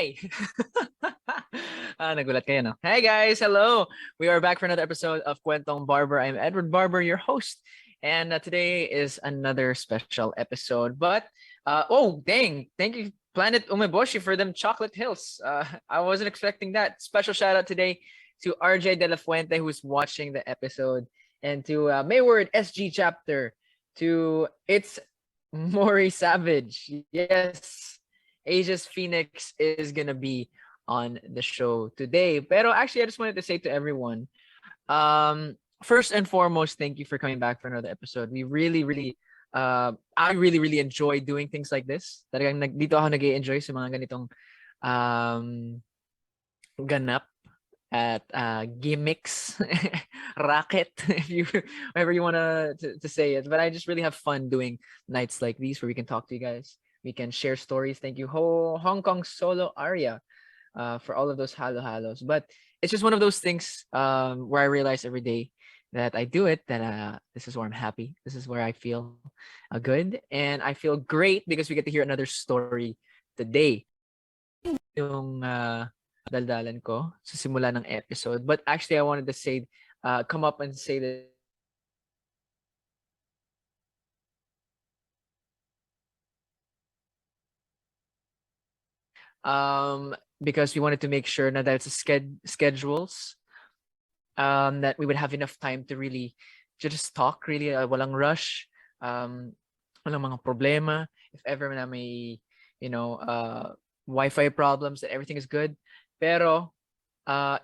Hi! Nagulat kayo, no? Hey guys, hello! We are back for another episode of Kwentong Barber. I'm Edward Barber, your host. And today is another special episode. But, thank you, Planet Umeboshi, for them chocolate hills. I wasn't expecting that. Special shout out today to RJ De La Fuente, who's watching the episode, and to Mayward SG Chapter, to It's Maury Savage. Yes, Asia's Phoenix is gonna be on the show today. Pero actually, I just wanted to say to everyone, first and foremost, thank you for coming back for another episode. We I really enjoy doing things like this. Talagang dito ako nag-enjoy sa mga ganitong um, ganap at gimmicks, racket, if you, whatever you want to say it. But I just really have fun doing nights like these where we can talk to you guys. We can share stories. Thank you, Hong Kong Solo Aria, for all of those halos. But it's just one of those things where I realize every day that I do it, that this is where I'm happy. This is where I feel good. And I feel great because we get to hear another story today. Yung daldalan ko sa simula ng episode. But actually, I wanted to say, come up and say that because we wanted to make sure na that's schedules, that we would have enough time to really just talk, really, walang rush, walang mga problema. If ever na may, Wi-Fi problems, that everything is good. Pero,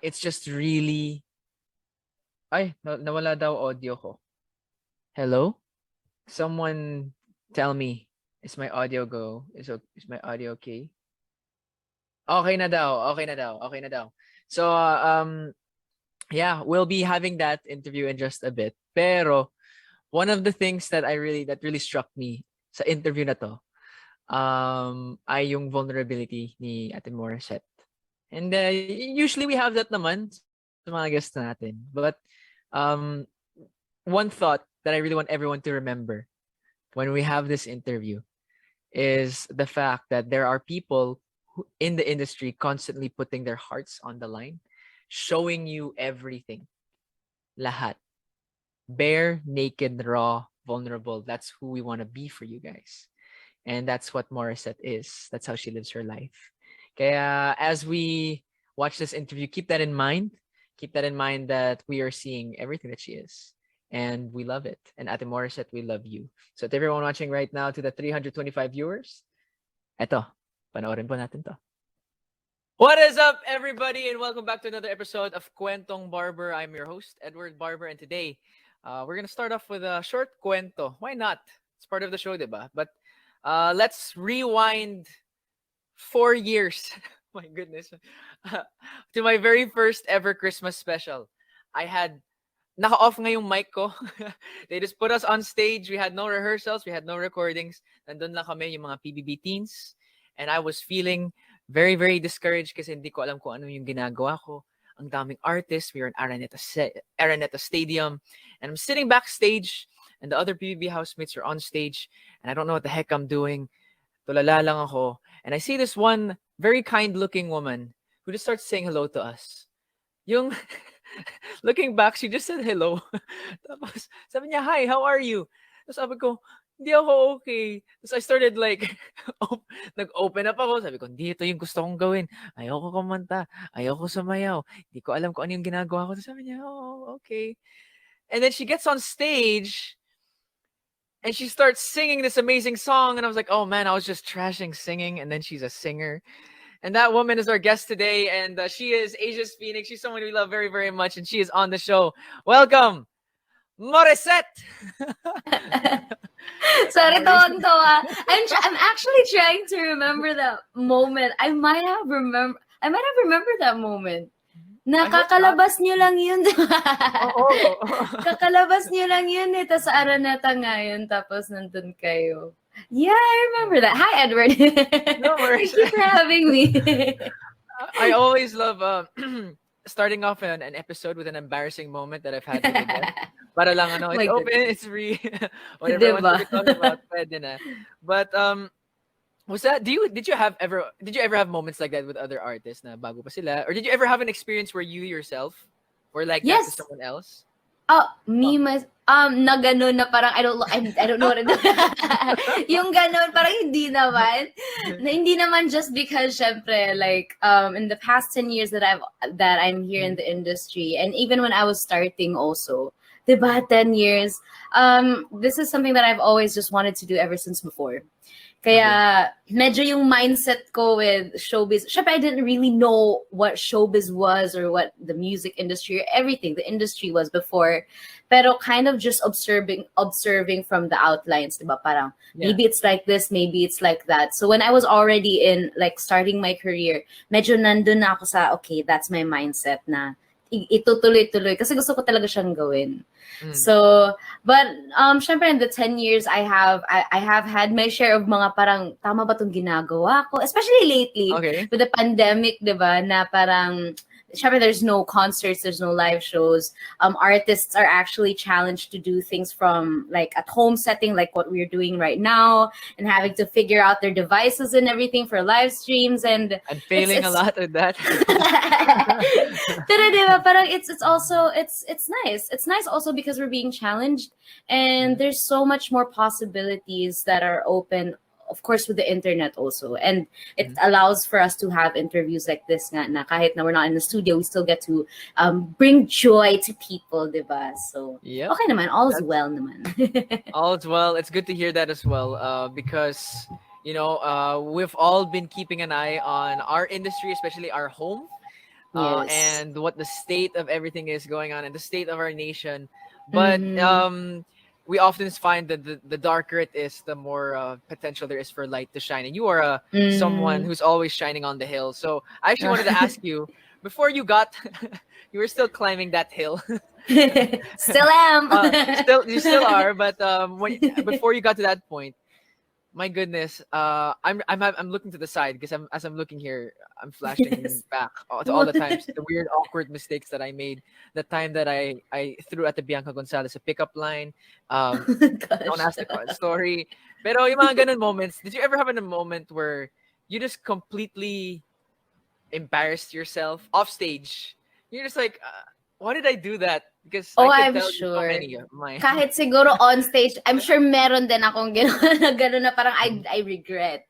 it's just really, nawala daw audio ko. Hello? Someone tell me, is my audio okay? Okay na daw. So, yeah, we'll be having that interview in just a bit. Pero, one of the things that really struck me sa interview na to, ay yung vulnerability ni Ate Morissette. And usually we have that naman sa mga guests natin. But one thought that I really want everyone to remember when we have this interview is the fact that there are people in the industry constantly putting their hearts on the line, showing you everything. Lahat. Bare, naked, raw, vulnerable. That's who we want to be for you guys. And that's what Morissette is. That's how she lives her life. Kaya as we watch this interview, keep that in mind. Keep that in mind that we are seeing everything that she is. And we love it. And Ate Morissette, we love you. So to everyone watching right now, to the 325 viewers, eto, panoorin po natin to. What is up, everybody? And welcome back to another episode of Kwentong Barber. I'm your host, Edward Barber. And today, we're going to start off with a short kwento. Why not? It's part of the show, diba? But let's rewind 4 years. My goodness. To my very first ever Christmas special. I had naka-off nga yung mic ko. They just put us on stage. We had no rehearsals. We had no recordings. Nandun lang kami yung mga PBB teens. And I was feeling very, very discouraged kasi hindi ko alam kung ano yung ginagawa ko. Ang daming artists. We were in Araneta Stadium. And I'm sitting backstage. And the other PBB housemates are on stage. And I don't know what the heck I'm doing. Tulala lang ako. And I see this one very kind-looking woman who just starts saying hello to us. Yung, looking back, she just said hello. Tapos, sabi niya, hi, how are you? Tapos sabi ko, hindi ako okay. Tapos I started like, nag-open up ako. Sabi ko, hindi ito yung gusto kong gawin. Ayoko kumanta. Ayoko sumayaw. Hindi ko alam kung ano yung ginagawa ko. Tapos sabi niya, oh, okay. And then she gets on stage and she starts singing this amazing song. And I was like, oh man, I was just trashing singing. And then she's a singer. And that woman is our guest today. And she is Asia's Phoenix. She's someone we love very, very much. And she is on the show. Welcome, Morissette. Sorry, tawa. I'm actually trying to remember that moment. I might have remembered that moment. Nakakalabas niyo lang yun. Oo. Kakalabas niyo lang yun eh. Tapos sa Araneta nga yun. Tapos nandun kayo. Yeah, I remember that. Hi, Edward. No worries. Thank you for having me. I always love starting off an episode with an embarrassing moment that I've had with a guest. Para lang ano, it's open, it's free. Whatever you want to talk about, pwede na. But Was that did you ever have moments like that with other artists na bago pa sila, or did you ever have an experience where you yourself were like that to Yes. someone else? Oh, Oh. na gano'n na parang I don't know what it yung gano'n parang hindi naman. Na hindi naman just because syempre like in the past 10 years that I'm here in the industry, and even when I was starting also, 'di ba, 10 years. This is something that I've always just wanted to do ever since before. Kaya medyo yung mindset ko with showbiz, syempre I didn't really know what showbiz was or what the music industry or everything, the industry was before. Pero kind of just observing from the outlines, diba? Parang maybe it's like this, maybe it's like that. So when I was already in like starting my career, medyo nandun na ako sa, okay, that's my mindset na itutuloy-tuloy kasi gusto ko talaga siyang gawin. So, but syempre in the 10 years I have had my share of mga parang tama ba tong ginagawa ko, especially lately with the pandemic, 'di ba? Na parang syempre there's no concerts, there's no live shows. Artists are actually challenged to do things from like at home setting, like what we're doing right now, and having to figure out their devices and everything for live streams, and I'm failing a lot with that. Pero diba, parang it's also it's nice. It's nice also because we're being challenged, and there's so much more possibilities that are open, of course, with the internet also, and it allows for us to have interviews like this nga, na kahit na we're not in the studio, we still get to bring joy to people, diba? So okay naman, all is well naman. All is well. It's good to hear that as well, because you know, we've all been keeping an eye on our industry, especially our home, and what the state of everything is going on and the state of our nation. But we often find that the darker it is, the more potential there is for light to shine. And you are someone who's always shining on the hill. So I actually wanted to ask you, before you got, you were still climbing that hill. Still am. You still are. But before you got to that point, my goodness, I'm looking to the side because as I'm looking here, I'm flashing back to all the times, the weird, awkward mistakes that I made. The time that I threw at the Bianca Gonzalez a pickup line. Don't ask the story. Pero yung mga ganun moments, did you ever have a moment where you just completely embarrassed yourself off stage? You're just like, why did I do that? Because I could I'm tell sure. you so many of mine. Kahit siguro on stage, I'm sure meron din akong gano'n na parang I regret.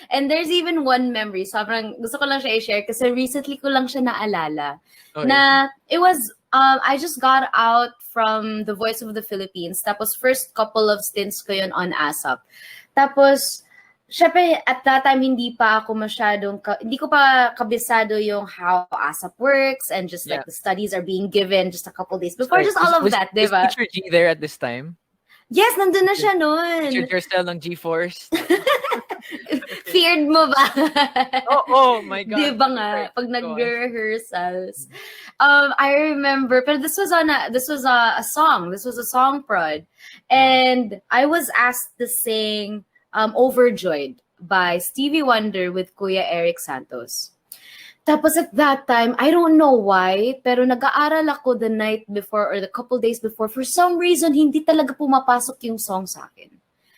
And there's even one memory, sobrang gusto ko lang siya i-share kasi recently ko lang siya naalala. Na it was, I just got out from The Voice of the Philippines. Tapos first couple of stints ko yun on ASAP. Tapos, syempre, at that time, hindi ko pa kabisado yung how ASAP works and just like the studies are being given just a couple days before, just all of that, di ba? Was Teacher G there at this time? Yes, nandun na siya nun. Teacher Jerstel ng G-Force? Feared mo ba? Oh my God. Di ba nga, pag nag-rehearsals. I remember, pero this was a song. This was a song prod. And I was asked to sing Overjoyed by Stevie Wonder with Kuya Eric Santos. Tapos at that time, I don't know why, pero nag-aaral ako the night before or the couple days before. For some reason, hindi talaga pumapasok yung song sa akin.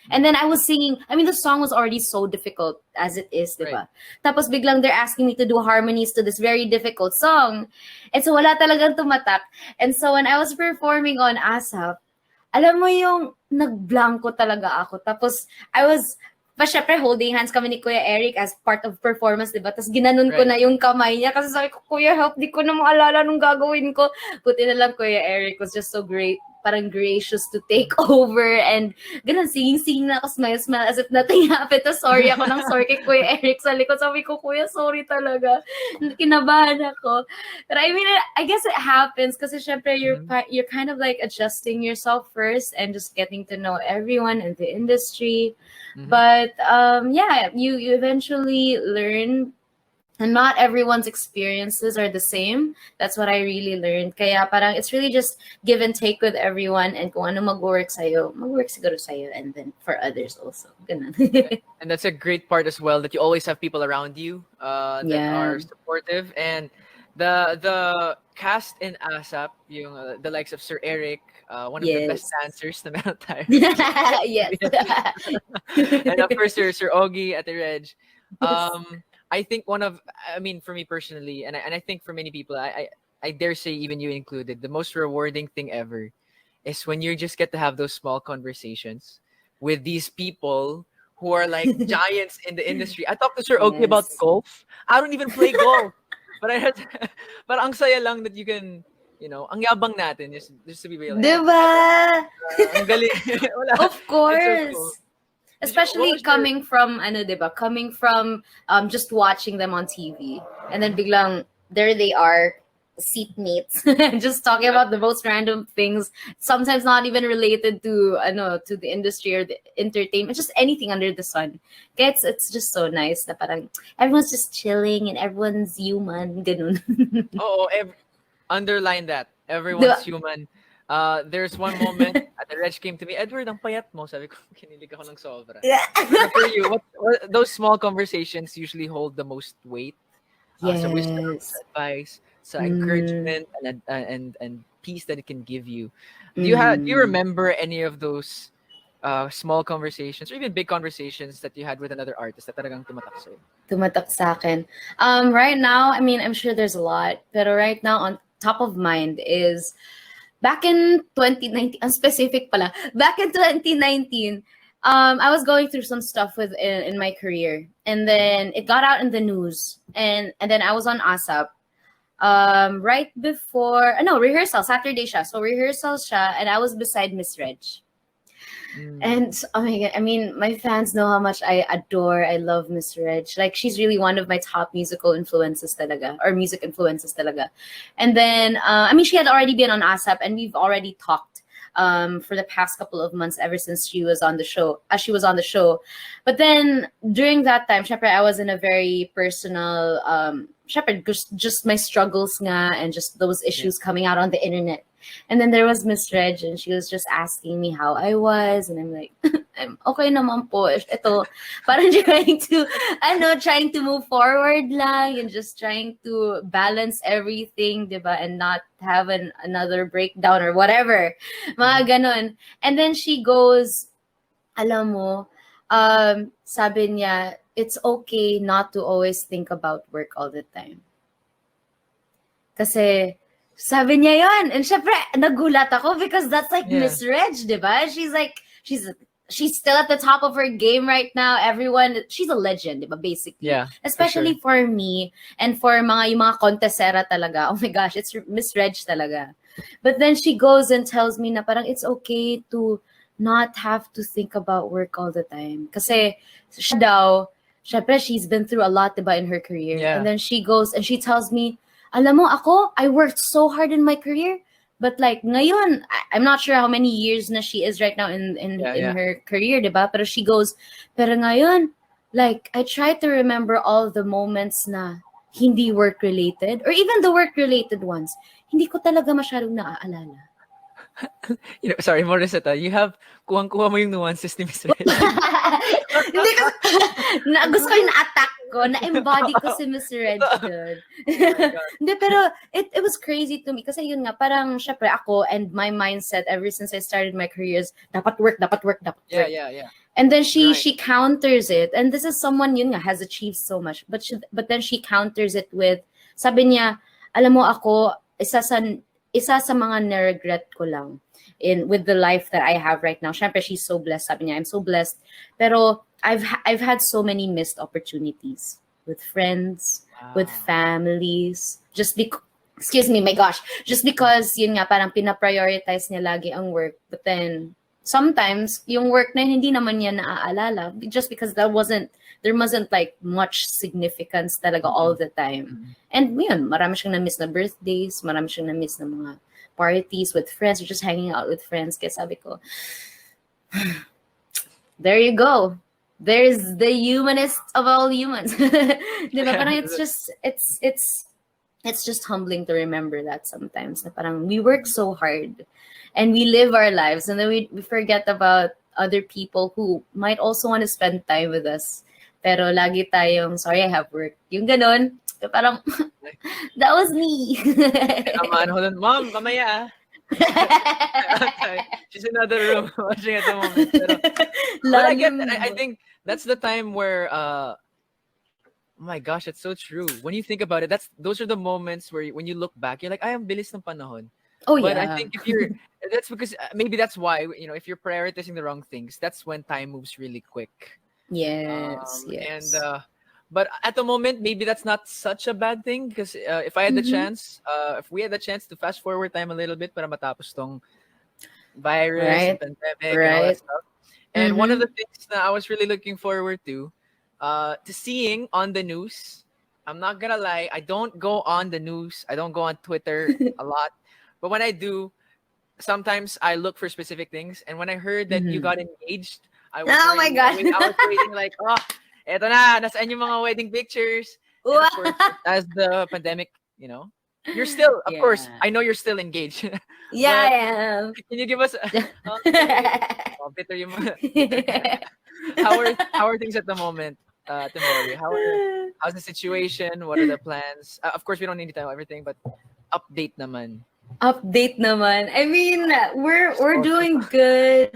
And then I was singing, I mean, the song was already so difficult as it is, di ba? Tapos biglang they're asking me to do harmonies to this very difficult song. And so wala talagang tumatak. And so when I was performing on ASAP, alam mo yung nag-blanco talaga ako. Tapos I was, syempre holding hands kami ni Kuya Eric as part of performance, diba? Tapos ginanon ko na yung kamay niya kasi sabi ko, Kuya, help, di ko na maalala nung gagawin ko. Buti na lang Kuya Eric was just so great, parang gracious to take over, and ganun, singing na ako, smile as if nothing happened. Tapos sorry ako ng sorry kay Kuya Eric sa likod. Sabi ko, Kuya, sorry talaga. Kinabahan ako. But I mean, I guess it happens kasi syempre you're kind of like adjusting yourself first and just getting to know everyone in the industry. But you eventually learn, and not everyone's experiences are the same. That's what I really learned. Kaya parang it's really just give and take with everyone, and kung ano mag-work siguro sa'yo, and then for others also. Ganun. And that's a great part as well, that you always have people around you that are supportive. And the cast in ASAP, yung the likes of Sir Eric, one of the best Yes. dancers na meron tayo. Yes. And of course, Sir Ogie at the Reg. I think I mean, for me personally, and I think for many people, I dare say even you included, the most rewarding thing ever is when you just get to have those small conversations with these people who are like giants in the industry. I talked to Sir Ogie about Yes. golf. I don't even play golf, but I had, but ang saya lang that you can, ang yabang natin, just to be real. Diba? Ang galing. Wala. Of It's so cool. course. What Especially was your, coming from, ano, diba? Coming from just watching them on TV. And then biglang, there they are, seatmates, just talking about the most random things, sometimes not even related to, to the industry or the entertainment, just anything under the sun. Kaya it's just so nice na parang everyone's just chilling and everyone's human, ganun. oh, underline that. Everyone's human. There's one moment at the Reg came to me, Edward, ang payat mo. Sabi ko, kinilig ako ng sobra. But for you, what those small conversations usually hold the most weight? Sa wisdom, sa advice, sa encouragement, and peace that it can give you. Do you remember any of those small conversations or even big conversations that you had with another artist that talagang tumatak sa'yo? Tumatak sa akin. Right now, I mean, I'm sure there's a lot, pero right now on top of mind is back in 2019, ang specific pala, back in 2019, I was going through some stuff in my career, and then it got out in the news, and then I was on ASAP, right before, rehearsal, Saturday siya, so rehearsal siya, and I was beside Miss Reg. And oh my god, I mean, my fans know how much I love Miss Reg. Like, she's really one of my top musical influences talaga, or music influences talaga. And then, I mean, she had already been on ASAP, and we've already talked for the past couple of months ever since she was on the show. But then during that time, syempre, I was in a very personal, syempre, just my struggles nga, and just those issues coming out on the internet. And then there was Miss Reg, and she was just asking me how I was, and I'm like, I'm okay naman po. Ito, parang trying to move forward lang, and just trying to balance everything, diba, and not have another breakdown or whatever. Mga ganon. And then she goes, alam mo, sabi niya, it's okay not to always think about work all the time. Kasi, sabi niya yun. And syempre, nagulat ako because that's like Miss Reg, diba? She's like, she's still at the top of her game right now. She's a legend, diba, basically. Yeah, especially for me and for yung mga contestera talaga. Oh my gosh, it's Miss Reg talaga. But then she goes and tells me na parang it's okay to not have to think about work all the time. Kasi siya daw, syempre, she's been through a lot, diba, in her career. Yeah. And then she goes and she tells me, alam mo, I worked so hard in my career, but like ngayon, I'm not sure how many years na she is right now in her career, diba? Pero she goes, pero ngayon, like, I try to remember all the moments na hindi work-related, or even the work-related ones, hindi ko talaga masyadong naaalala. Sorry, Morissette, you have kuhang-kuha mo yung nuances ni Miss Reg. Hindi ko, gusto ko yung na-attack ko, na-embody ko si Miss Reg doon. Hindi, pero it was crazy to me kasi yun nga, parang syempre ako and my mindset ever since I started my career is dapat work. Yeah. And then she counters it, and this is someone yun nga has achieved so much, but then she counters it with, sabi niya, alam mo ako, isa sa mga na-regret ko lang with the life that I have right now. Syempre, she's so blessed. Sabi niya, I'm so blessed. Pero I've had so many missed opportunities with friends, with families. Just because yun nga, parang pinaprioritize niya lagi ang work. But then, sometimes, yung work na hindi naman niya naaalala just because there wasn't like much significance talaga all the time. And yun, marami siyang na-miss na birthdays, marami siyang na-miss na mga parties with friends, or just hanging out with friends. Kaya sabi ko, there you go. There's the humanist of all humans. Diba? Parang it's just humbling to remember that sometimes. Na parang we work so hard and we live our lives, and then we forget about other people who might also want to spend time with us. Pero lagi tayong, sorry, I have work. Yung ganon, Parang, Like, that was me. hold on, mom, mamaya. I'm sorry. She's in another room watching at the moment. But I get Lalim that. I mo. think that's the time where oh my gosh, that's so true. When you think about it, those are the moments where when you look back, you're like, ay, ang bilis ng panahon. Oh, But I yeah. think if you're that's because maybe that's why, if you're prioritizing the wrong things, that's when time moves really quick. Yes, And yes. but at the moment, maybe that's not such a bad thing because if I had the Mm-hmm. chance, if we had the chance to fast forward time a little bit para matapos tong virus and Right, pandemic and all that right. stuff. And one of Mm-hmm. the things that I was really looking forward to seeing on the news. I'm not gonna lie, I don't go on the news. I don't go on Twitter a lot, but when I do, sometimes I look for specific things. And when I heard that you Mm-hmm. got engaged, Oh my God. I was waiting like, oh, eto na, nasaan yung mga wedding pictures? And Wow. of course, as the pandemic, you're still, of course, Yeah. I know you're still engaged, Yeah, I but am. can you give us, oh, bitter yung mga, bitter. How are things at the moment, Timori? How's the situation? What are the plans? Of course, we don't need to tell everything, but update naman. Update naman. I mean, we're Also, doing good.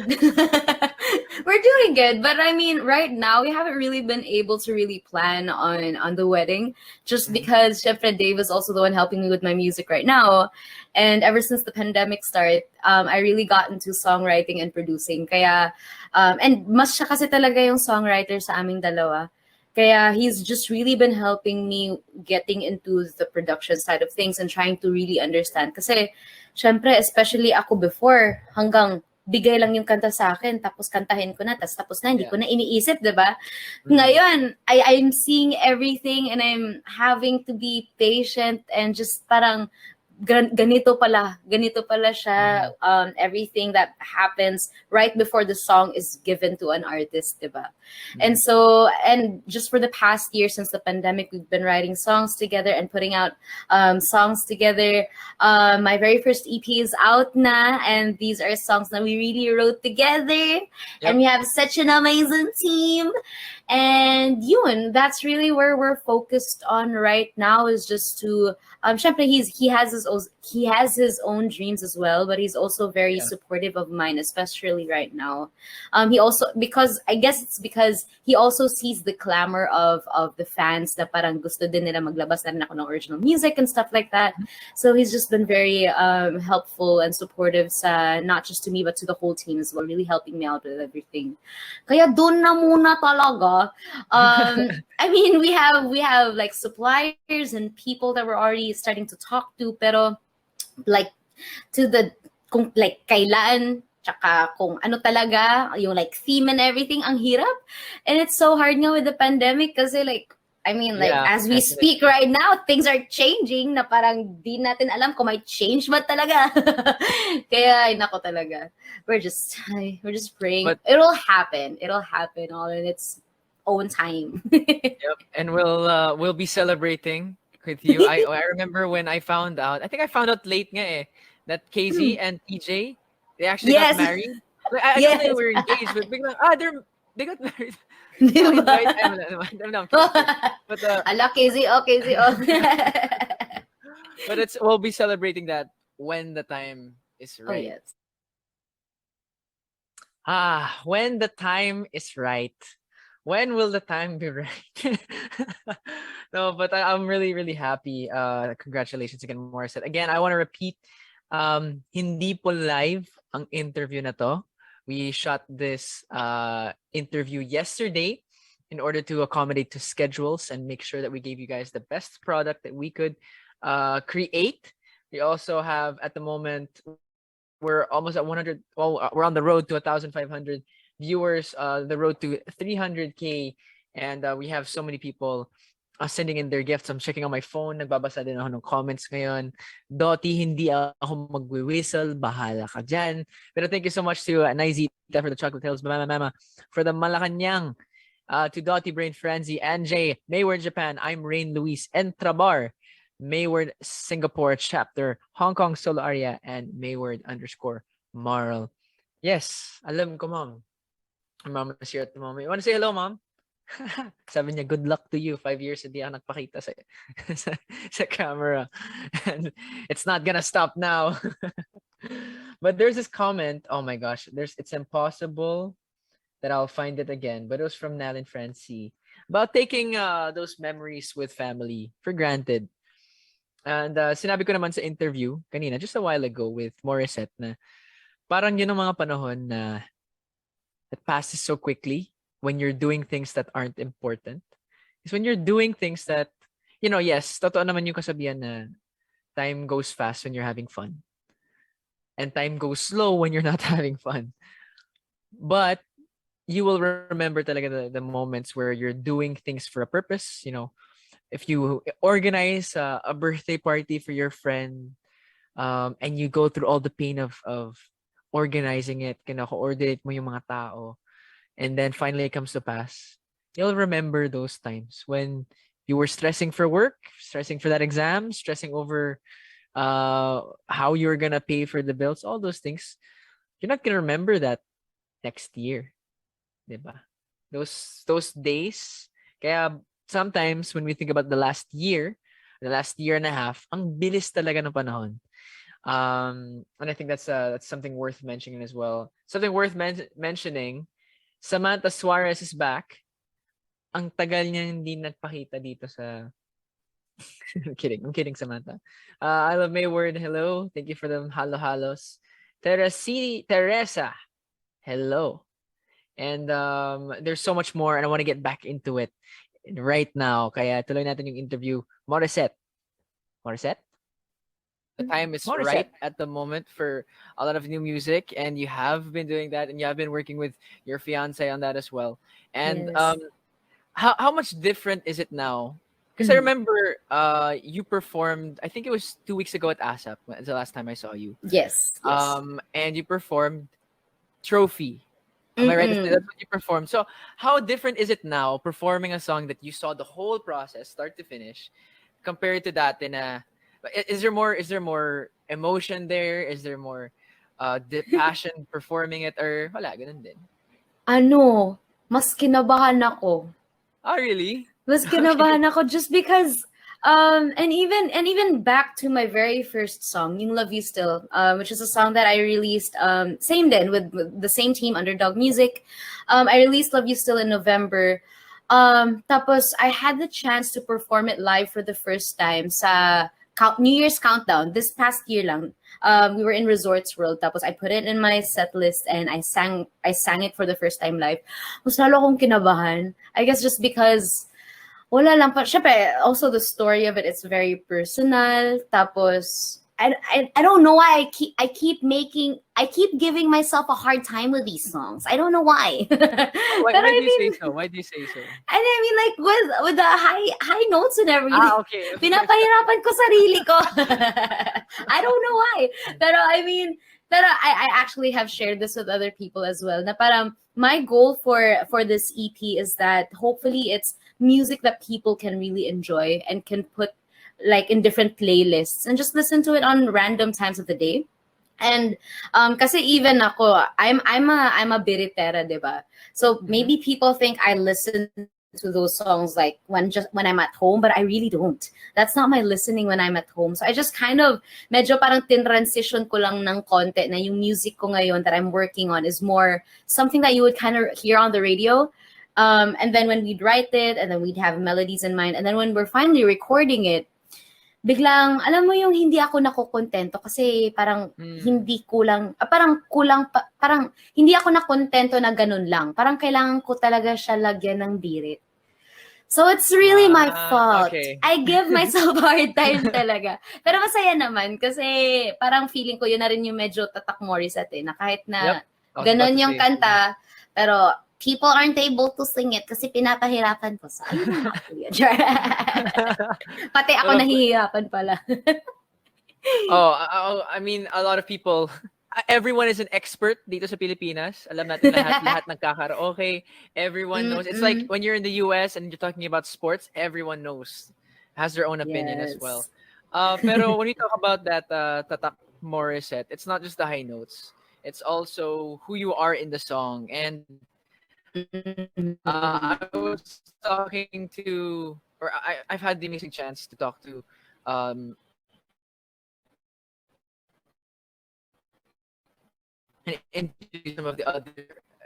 We're doing good, but I mean, right now we haven't really been able to really plan on the wedding, just mhm, because Chef Dave is also the one helping me with my music right now, and ever since the pandemic started, I really got into songwriting and producing. Kaya, and mas siya kasi talaga yung songwriter sa aming dalawa. Kaya he's just really been helping me getting into the production side of things and trying to really understand. Kasi, syempre, especially ako before, hanggang bigay lang yung kanta sa akin, tapos kantahin ko na, tapos na, hindi yeah. ko na iniisip, di ba? Mm, Ngayon, I'm seeing everything and I'm having to be patient and just parang, ganito pala siya, mhm, everything that happens right before the song is given to an artist, diba? And mhm. so, and just for the past year since the pandemic, we've been writing songs together and putting out songs together. My very first EP is out na, and these are songs that we really wrote together. And Yep. we have such an amazing team. And yun, that's really where we're focused on right now, is just to syempre he has his own dreams as well, but he's also very Yeah. supportive of mine, especially right now. He also, because I guess it's because he also sees the clamor of the fans na parang gusto din nila maglabas na rin ako ng original music and stuff like that. So he's just been very helpful and supportive sa, not just to me but to the whole team as well, really helping me out with everything. Kaya doon na muna talaga. I mean, we have like suppliers and people that we're already starting to talk to, pero like to the kung like kailan, tsaka kung ano talaga yung like theme and everything, ang hirap. And it's so hard nga with the pandemic kasi like, I mean, like, Yeah, as we speak definitely. right now, things are changing na parang di natin alam kung may change ba talaga. Kaya, ay, nako talaga. We're just praying. But It'll happen all in its own time. yep, and we'll be celebrating with you. I remember when I found out. I think I found out late nga that KZ and TJ, they actually got Yes. married. Like, I don't know they Yes. were engaged, but biglang, they got married. Di So ba? invite. I'm kidding. But Ala, KZ, oh, KZ, oh. we'll be celebrating that when the time is Oh, right. yes. When the time is right. When will the time be right? No, but I'm really, really happy. Congratulations again, Morissette. Again, I want to repeat, hindi po live ang interview na to. We shot this interview yesterday in order to accommodate to schedules and make sure that we gave you guys the best product that we could create. We also have, at the moment, we're almost at 100. Well, we're on the road to 1,500 viewers. The road to 300K, and we have so many people sending in their gifts. I'm checking on my phone. Nagbabasa din ako ng comments ngayon. Doti, hindi ako magwi-whistle. Bahala ka dyan. Pero thank you so much to Naizita for the chocolate hills, Mama, for the Malacanang, to Dottie Brain Frenzy, Anjay, Mayward Japan. I'm Rain Luis, and Trabar, Mayward Singapore chapter, Hong Kong solo area, and Mayward _ Marl. Yes, alam ko, mom. Mom is here at the moment. You want to say hello, mom? Sabi niya, good luck to you. 5 years hindi ako nagpakita sa, sa, sa camera. And it's not gonna stop now. But there's this comment, oh my gosh, it's impossible that I'll find it again. But it was from Nal and Francie about taking those memories with family for granted. And sinabi ko naman sa interview kanina, just a while ago with Morissette na parang yun ang mga panahon na it passes so quickly when you're doing things that aren't important. It's when you're doing things that, yes, totoo naman yung kasabihan na time goes fast when you're having fun. And time goes slow when you're not having fun. But you will remember talaga the moments where you're doing things for a purpose. If you organize a birthday party for your friend, and you go through all the pain of organizing it, coordinate mo yung mga tao, and then finally it comes to pass, you'll remember those times when you were stressing for work, stressing for that exam, stressing over how you're gonna pay for the bills, all those things. You're not gonna remember that next year, diba? Those days. Kaya sometimes when we think about the last year and a half, ang bilis talaga ng panahon. And I think that's something worth mentioning as well. Something worth mentioning, Samantha Suarez is back. Ang tagal niya hindi nagpakita dito sa... I'm kidding, Samantha. I love Mayward, hello. Thank you for the halo-halos. Teresa, hello. And there's so much more and I want to get back into it right now. Kaya tuloy natin yung interview. Morissette? The time is right at the moment for a lot of new music, and you have been doing that, and you have been working with your fiance on that as well. And Yes. how much different is it now? Because I remember you performed, I think it was 2 weeks ago at ASAP, the last time I saw you. Yes. And you performed Trophy. Am I right? That's what you performed. So how different is it now performing a song that you saw the whole process, start to finish, compared to that in a... Is there more emotion there? Is there more passion performing it, or wala, ganun din? Mas kinabahan ako. Oh, really? Mas kinabahan ako just because and even back to my very first song, yung Love You Still, which is a song that I released same then with the same team, Underdog Music. I released Love You Still in November. Tapos I had the chance to perform it live for the first time sa New Year's Countdown this past year lang. We were in Resorts World, tapos I put it in my set list and I sang it for the first time live. Mas lalo akong kinabahan. I guess just because wala lang pa. Syempre, also the story of it, it's very personal. Tapos I don't know why I keep giving myself a hard time with these songs. I don't know why. Why do you say so? Why do you say so? And I mean, like with the high notes and everything. Okay. Pinapahirapan ko sarili ko. I don't know why. Pero I actually have shared this with other people as well. Na parang my goal for this EP is that hopefully it's music that people can really enjoy and can put like in different playlists and just listen to it on random times of the day. And kasi even ako, I'm a biritera, diba? So maybe people think I listen to those songs like when I'm at home, but I really don't. That's not my listening when I'm at home. So I just kind of medyo parang tin-transition ko lang ng konti na yung music ko ngayon that I'm working on is more something that you would kind of hear on the radio. And then when we'd write it, and then we'd have melodies in mind, and then when we're finally recording it, biglang, alam mo yung hindi ako nakokontento kasi parang hindi kulang, parang hindi ako nakontento na ganun lang. Parang kailangan ko talaga siya lagyan ng birit. So it's really my fault. Okay. I give myself a hard time talaga. Pero masaya naman kasi parang feeling ko yun na rin yung medyo tatak Morissette na kahit na ganun yung kanta, pero people aren't able to sing it kasi pinapahirapan ko. So, ayun na ako yun. Pati ako nahihirapan pala. I mean, a lot of people, everyone is an expert dito sa Pilipinas. Alam natin lahat nagkakaraoke. Everyone knows. It's like when you're in the US and you're talking about sports, everyone knows, has their own opinion as well. Pero when you talk about that tatak Morissette, it's not just the high notes. It's also who you are in the song. And I was talking to, or I've had the amazing chance to talk to, and interview some of the other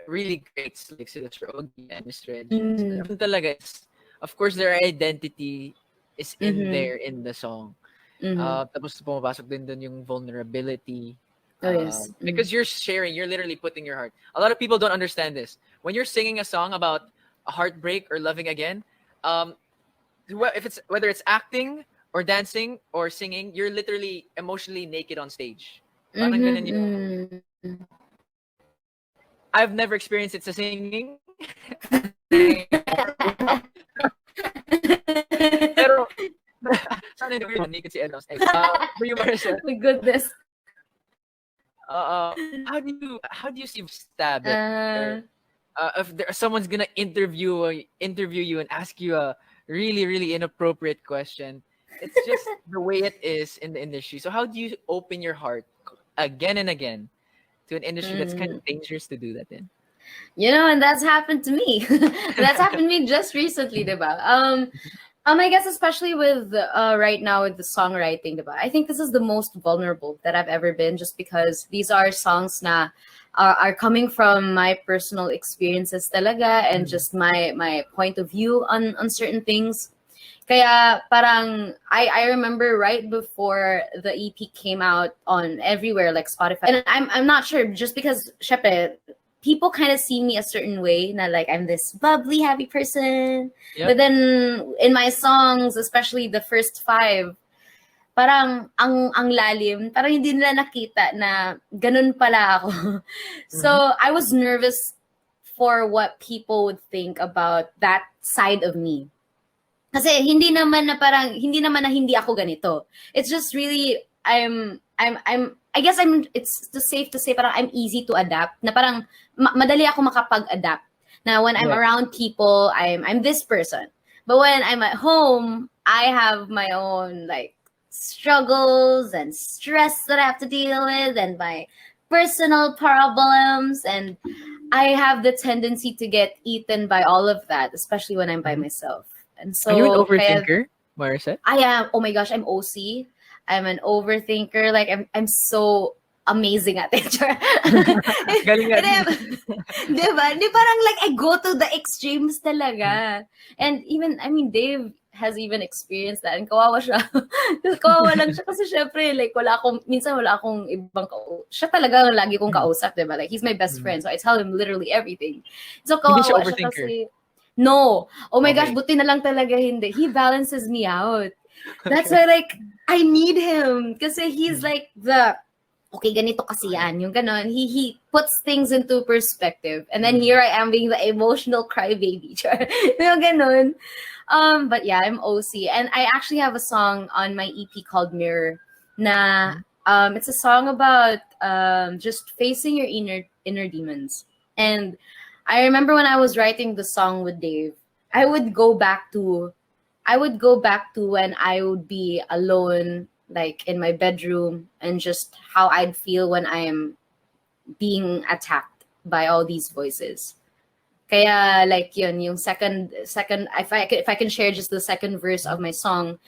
really greats like sila Sir Ogie and Miss Reggie. So, Mm-hmm. yun talaga is, of course, their identity is in Mm-hmm. there in the song. Mm-hmm. Tapos pumapasok din dun yung vulnerability. Oh yes. Because you're sharing, you're literally putting your heart. A lot of people don't understand this. When you're singing a song about a heartbreak or loving again, if it's whether it's acting or dancing or singing, you're literally emotionally naked on stage. Parang ganun yung, Mm-hmm. I've never experienced it sa singing. Pero sana hindi ko naked si Enos. For you, Marissa, My goodness. how do you see stab it? Uh, If someone's gonna interview you and ask you a really really inappropriate question, it's just the way it is in the industry. So how do you open your heart again and again to an industry that's kind of dangerous to do that in? and that's happened to me. That's happened to me just recently, diba? I guess especially with right now with the songwriting, diba? I think this is the most vulnerable that I've ever been, just because these are songs na are coming from my personal experiences talaga, and just my point of view on certain things. Kaya parang I remember right before the EP came out on everywhere like Spotify, and I'm not sure, just because syempre people kind of see me a certain way, na like I'm this bubbly happy person. Yep. But then in my songs, especially the first 5, parang ang lalim, parang hindi nila nakita na ganun pala ako. So I was nervous for what people would think about that side of me. Kasi hindi naman na hindi ako ganito. It's just really I guess it's safe to say parang I'm easy to adapt. Na parang madali ako makapag-adapt. Na when I'm around people, I'm this person. But when I'm at home, I have my own like struggles and stress that I have to deal with, and my personal problems, and I have the tendency to get eaten by all of that, especially when I'm by myself. And so Are you an overthinker, Marissa? I am. Oh my gosh, I'm OC. I'm an overthinker. Like I'm so amazing at it. Galing nga. Diba? Di parang like I go to the extremes talaga. And even, I mean, Dave has even experienced that. And kawawa siya. Kawawa lang siya kasi syempre, like minsan wala akong ibang siya talaga ang lagi kong kausap, diba? Like he's my best friend. So I tell him literally everything. So kawawa siya kasi. No. Oh my gosh, buti na lang talaga hindi. He balances me out. That's why like I need him kasi he's like the okay, ganito kasi yan, yung ganon. He puts things into perspective. And then here I am being the emotional crybaby. Yung ganon. But yeah, I'm OC. And I actually have a song on my EP called Mirror na it's a song about just facing your inner demons. And I remember when I was writing the song with Dave, I would go back to when I would be alone, like in my bedroom, and just how I'd feel when I'm being attacked by all these voices. Kaya like yun, yung second if I can share just the second verse of my song,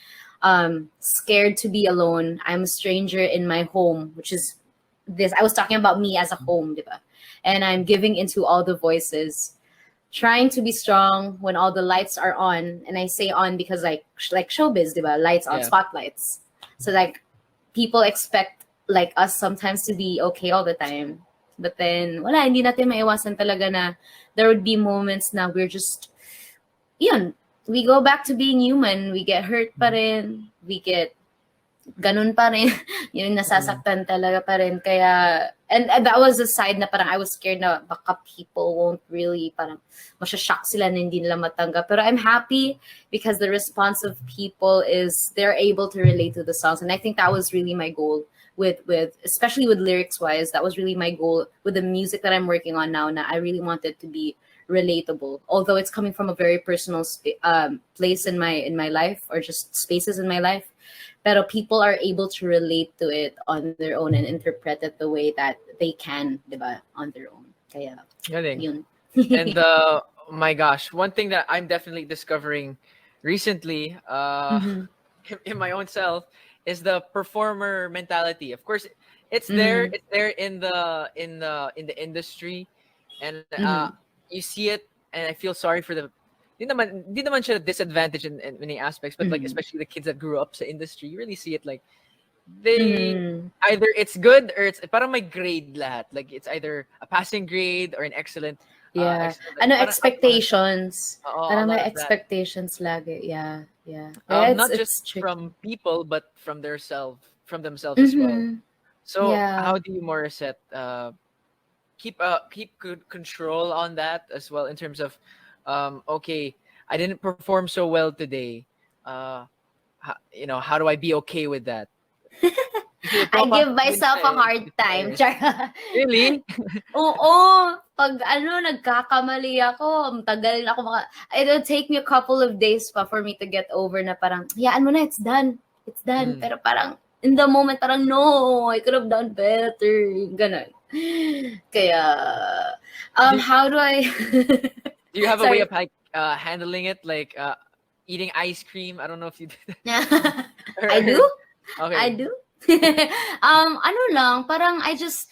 scared to be alone, I'm a stranger in my home, which is this, I was talking about me as a home, diba? And I'm giving into all the voices, trying to be strong when all the lights are on. And I say on because like showbiz, diba? Lights on, spotlights. So like people expect like us sometimes to be okay all the time. But then wala, hindi natin maiwasan talaga na there would be moments na we're just, yun, we go back to being human. We get hurt pa rin. We get ganun pa rin. Yung nasasaktan talaga pa rin. Kaya, and that was the side na parang I was scared na baka people won't really, parang masyashock sila na hindi nila matanggap. Pero I'm happy because the response of people is they're able to relate to the songs. And I think that was really my goal with especially with lyrics wise, that was really my goal with the music that I'm working on now. Na I really wanted to be relatable, although it's coming from a very personal place in my life, or just spaces in my life. Pero people are able to relate to it on their own and interpret it the way that they can, diba, on their own. Kaya, Galing. yun. And my gosh, one thing that I'm definitely discovering recently, Mm-hmm. in my own self, is the performer mentality. Of course, it's there. Mm-hmm. It's there in the industry, and Mm-hmm. you see it. And I feel sorry for the. Di naman siya disadvantage in many aspects, but like Mm-hmm. especially the kids that grew up sa industry, you really see it like they Mm-hmm. either it's good or it's parang may grade lahat. Like it's either a passing grade or an excellent, Yeah. excellent. Like Ano, parang expectations. a Parang may lot of that. expectations lagi. Yeah. Yeah. Yeah, Not just it's tricky. from people but from themselves as well. Mm-hmm. So Yeah. how do you, Morissette, keep good control on that as well in terms of, okay, I didn't perform so well today. Uh, how do I be okay with that? Kasi I tropa give din myself siya a eh, hard before time. eh. Char. Really? Oo. Pag nagkakamali ako, tagal na ako it'll take me a couple of days pa for me to get over na parang, hayaan mo na, it's done. It's done. Mm. Pero parang, in the moment, parang, no, I could have done better. Ganon. Kaya, Do, how do I, do you have a way sorry. of like handling it, like eating ice cream? I don't know if you do that. I do? I Okay. do. Ano lang, parang I just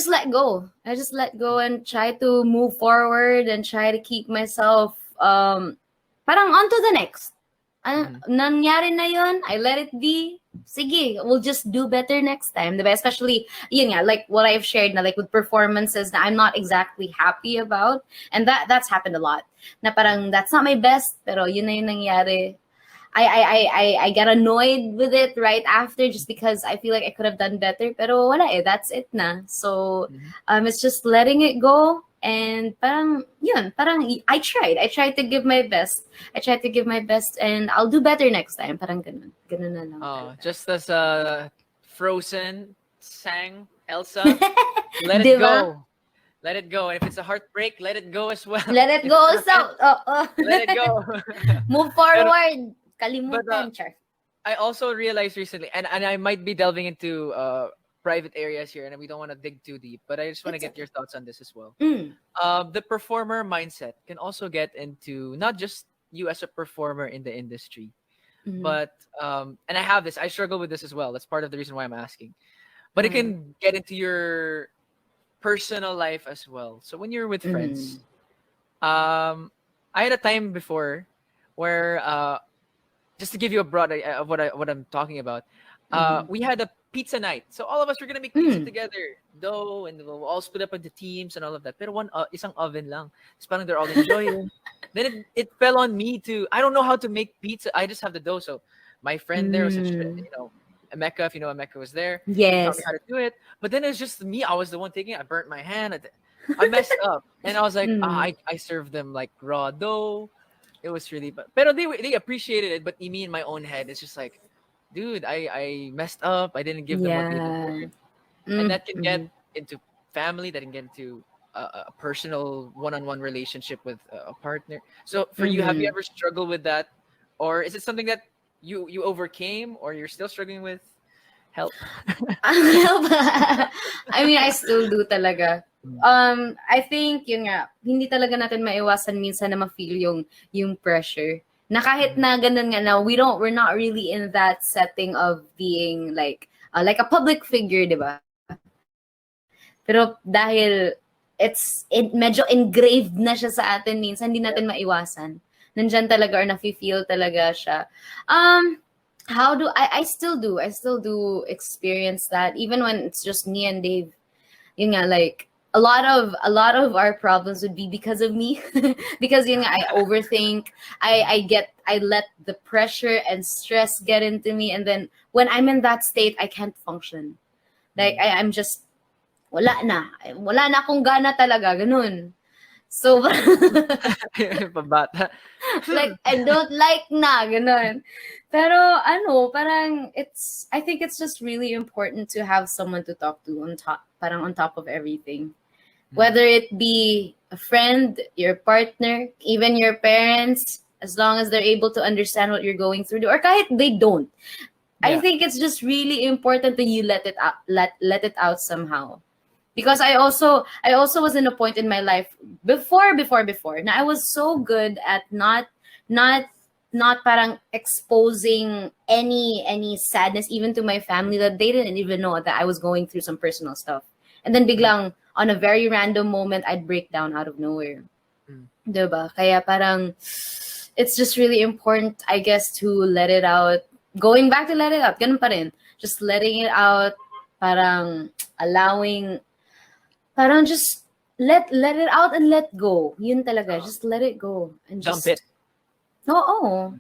let go. I just let go and try to move forward and try to keep myself parang on to the next. Mhm. Nangyari na yun, I let it be. Sige, we'll just do better next time. Diba? Especially, yun nga, like what I've shared na like with performances that I'm not exactly happy about. And that's happened a lot. Na parang that's not my best, pero yun na yung nangyari. I get annoyed with it right after just because I feel like I could have done better. Pero wala eh, that's it na. So Mhm. it's just letting it go and parang yun, parang I tried. I tried to give my best. I tried to give my best and I'll do better next time. Parang ganun. Ganun na lang Oh, talaga. just as Frozen sang Elsa, let it Diba? go. Let it go. And if it's a heartbreak, let it go as well. Let it If it's go a repent, so. Oh. let it go. Move Pero, forward. but Kalimutan, char. I also realized recently, and I might be delving into private areas here, and we don't want to dig too deep, but I just want to It's get your okay. thoughts on this as well. Mm. The performer mindset can also get into not just you as a performer in the industry, Mm. but and I have this. I struggle with this as well. That's part of the reason why I'm asking. But it Uh, can get into your personal life as well. So when you're with mm. friends, I had a time before where just to give you a broad idea of what I'm talking about, Mm. we had a pizza night. So all of us were gonna make pizza Mm. together, dough, and we'll all split up into teams and all of that. Pero isang oven lang. It's parang they're all enjoying. Then it fell on me to, I don't know how to make pizza. I just have the dough. So my friend there was Mm. Emeka, if you know Emeka, was there. He taught me Yes. how to do it. But then it was just me. I was the one taking it. I burnt my hand. I messed up, and I was like, Mm. I served them like raw dough. It was really, but they appreciated it. But me in my own head, it's just like, dude, I messed up. I didn't give them what they Yeah. deserved, and Mm. that can get Mm. into family. That can get into a personal one-on-one relationship with a partner. So for you, have you Mm. ever struggled with that, or is it something that you overcame, or you're still struggling with? Help. I mean, I still do talaga. I think yun nga, hindi talaga natin maiwasan minsan na ma-feel yung pressure. Na kahit Mhm. na ganun nga na we're not really in that setting of being like a public figure, 'di ba? Pero dahil medyo engraved na siya sa atin minsan, hindi Yep. natin maiwasan. Nandyan talaga or nafe-feel talaga siya. Um, how do I still do experience that even when it's just me and Dave. Yun nga, like a lot of our problems would be because of me because yun nga, I overthink. I let the pressure and stress get into me, and then when I'm in that state I can't function. Like Mm. I'm just wala na akong gana talaga, ganun. So Pabata. like I don't like na ganun. Pero parang I think it's just really important to have someone to talk to on top of everything. Mm. Whether it be a friend, your partner, even your parents, as long as they're able to understand what you're going through, or kahit they don't. I Yeah. think it's just really important that you let it out somehow. Because I also was in a point in my life before na I was so good at not not parang exposing any sadness even to my family, that they didn't even know that I was going through some personal stuff. And then biglang on a very random moment I'd break down out of nowhere. Mm. Diba? Kaya parang it's just really important, I guess, to let it out. Going back to let it out, ganun pa rin. Just letting it out, parang allowing, parang just let it out and let go. Yun talaga, just let it go and Dump just it. Oo.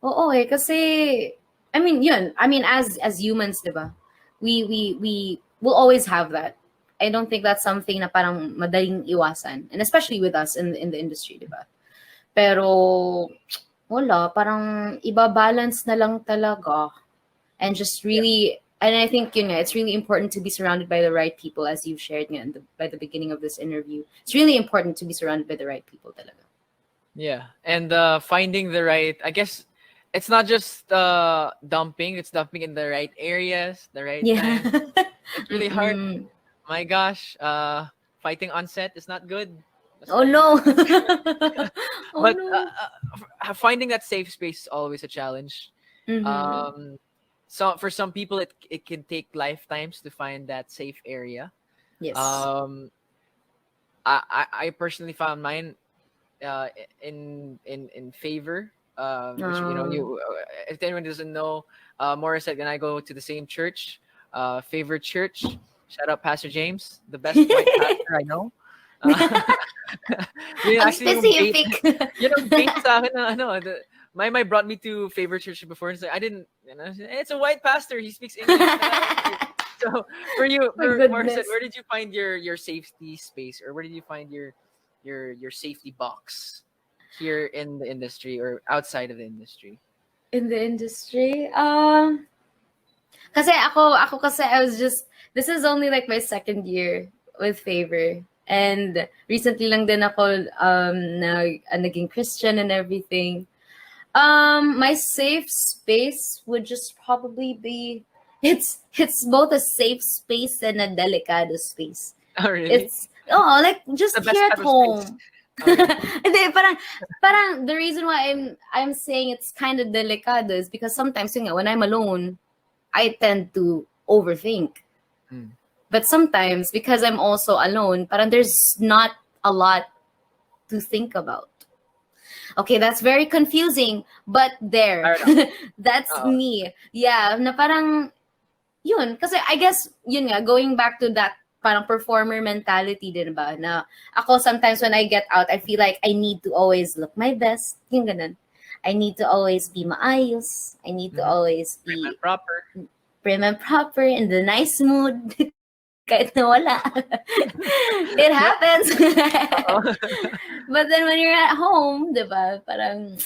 Oo eh kasi I mean, yun. I mean, as humans, 'di ba? We will always have that. I don't think that's something na parang madaling iwasan, and especially with us in the industry, 'di ba? Pero wala, parang iba-balance na lang talaga, and just really, and I think yun nga, it's really important to be surrounded by the right people, as you've shared nga by the beginning of this interview. It's really important to be surrounded by the right people talaga. Yeah, and finding the right, I guess it's not just dumping, it's dumping in the right areas, the right Yeah. time. It's really hard. Mm-mm. My gosh, fighting on set is not good. That's Oh not no. good. Oh But no. finding that safe space is always a challenge. Mm-hmm. So for some people, it can take lifetimes to find that safe area. Yes. Um, I personally found mine in favor. Which Oh. you if anyone doesn't know, Morissette and I go to the same church, favorite church. Shout out Pastor James, the best white pastor I know. Uh, yun Ang actually yung bait, specific. yun ang bait sa akin na ano, my brought me to favorite church before, and so I didn't, it's a white pastor, he speaks English. So for you, My for Morissette, goodness. where did you find your safety space, or where did you find your safety box here in the industry or outside of the industry? In the industry? Kasi ako kasi I was just, this is only like my second year with Favor. And recently lang din ako naging Christian and everything. My safe space would just probably be, it's both a safe space and a delicado space. Oh, really? It's like just The best here at type of space. home. Okay. Hindi, parang the reason why I'm saying it's kind of delicado is because sometimes yun nga, when I'm alone, I tend to overthink. Mm. But sometimes because I'm also alone, parang there's not a lot to think about. Okay, that's very confusing, but there. That's me. Yeah, na parang yun. Kasi I guess, yun nga, going back to that parang performer mentality din ba, na ako sometimes when I get out, I feel like I need to always look my best. Yung ganun. I need to always be maayos. I need to always be prim and proper, in the nice mood. Kahit na wala. It happens. But then when you're at home, diba, parang,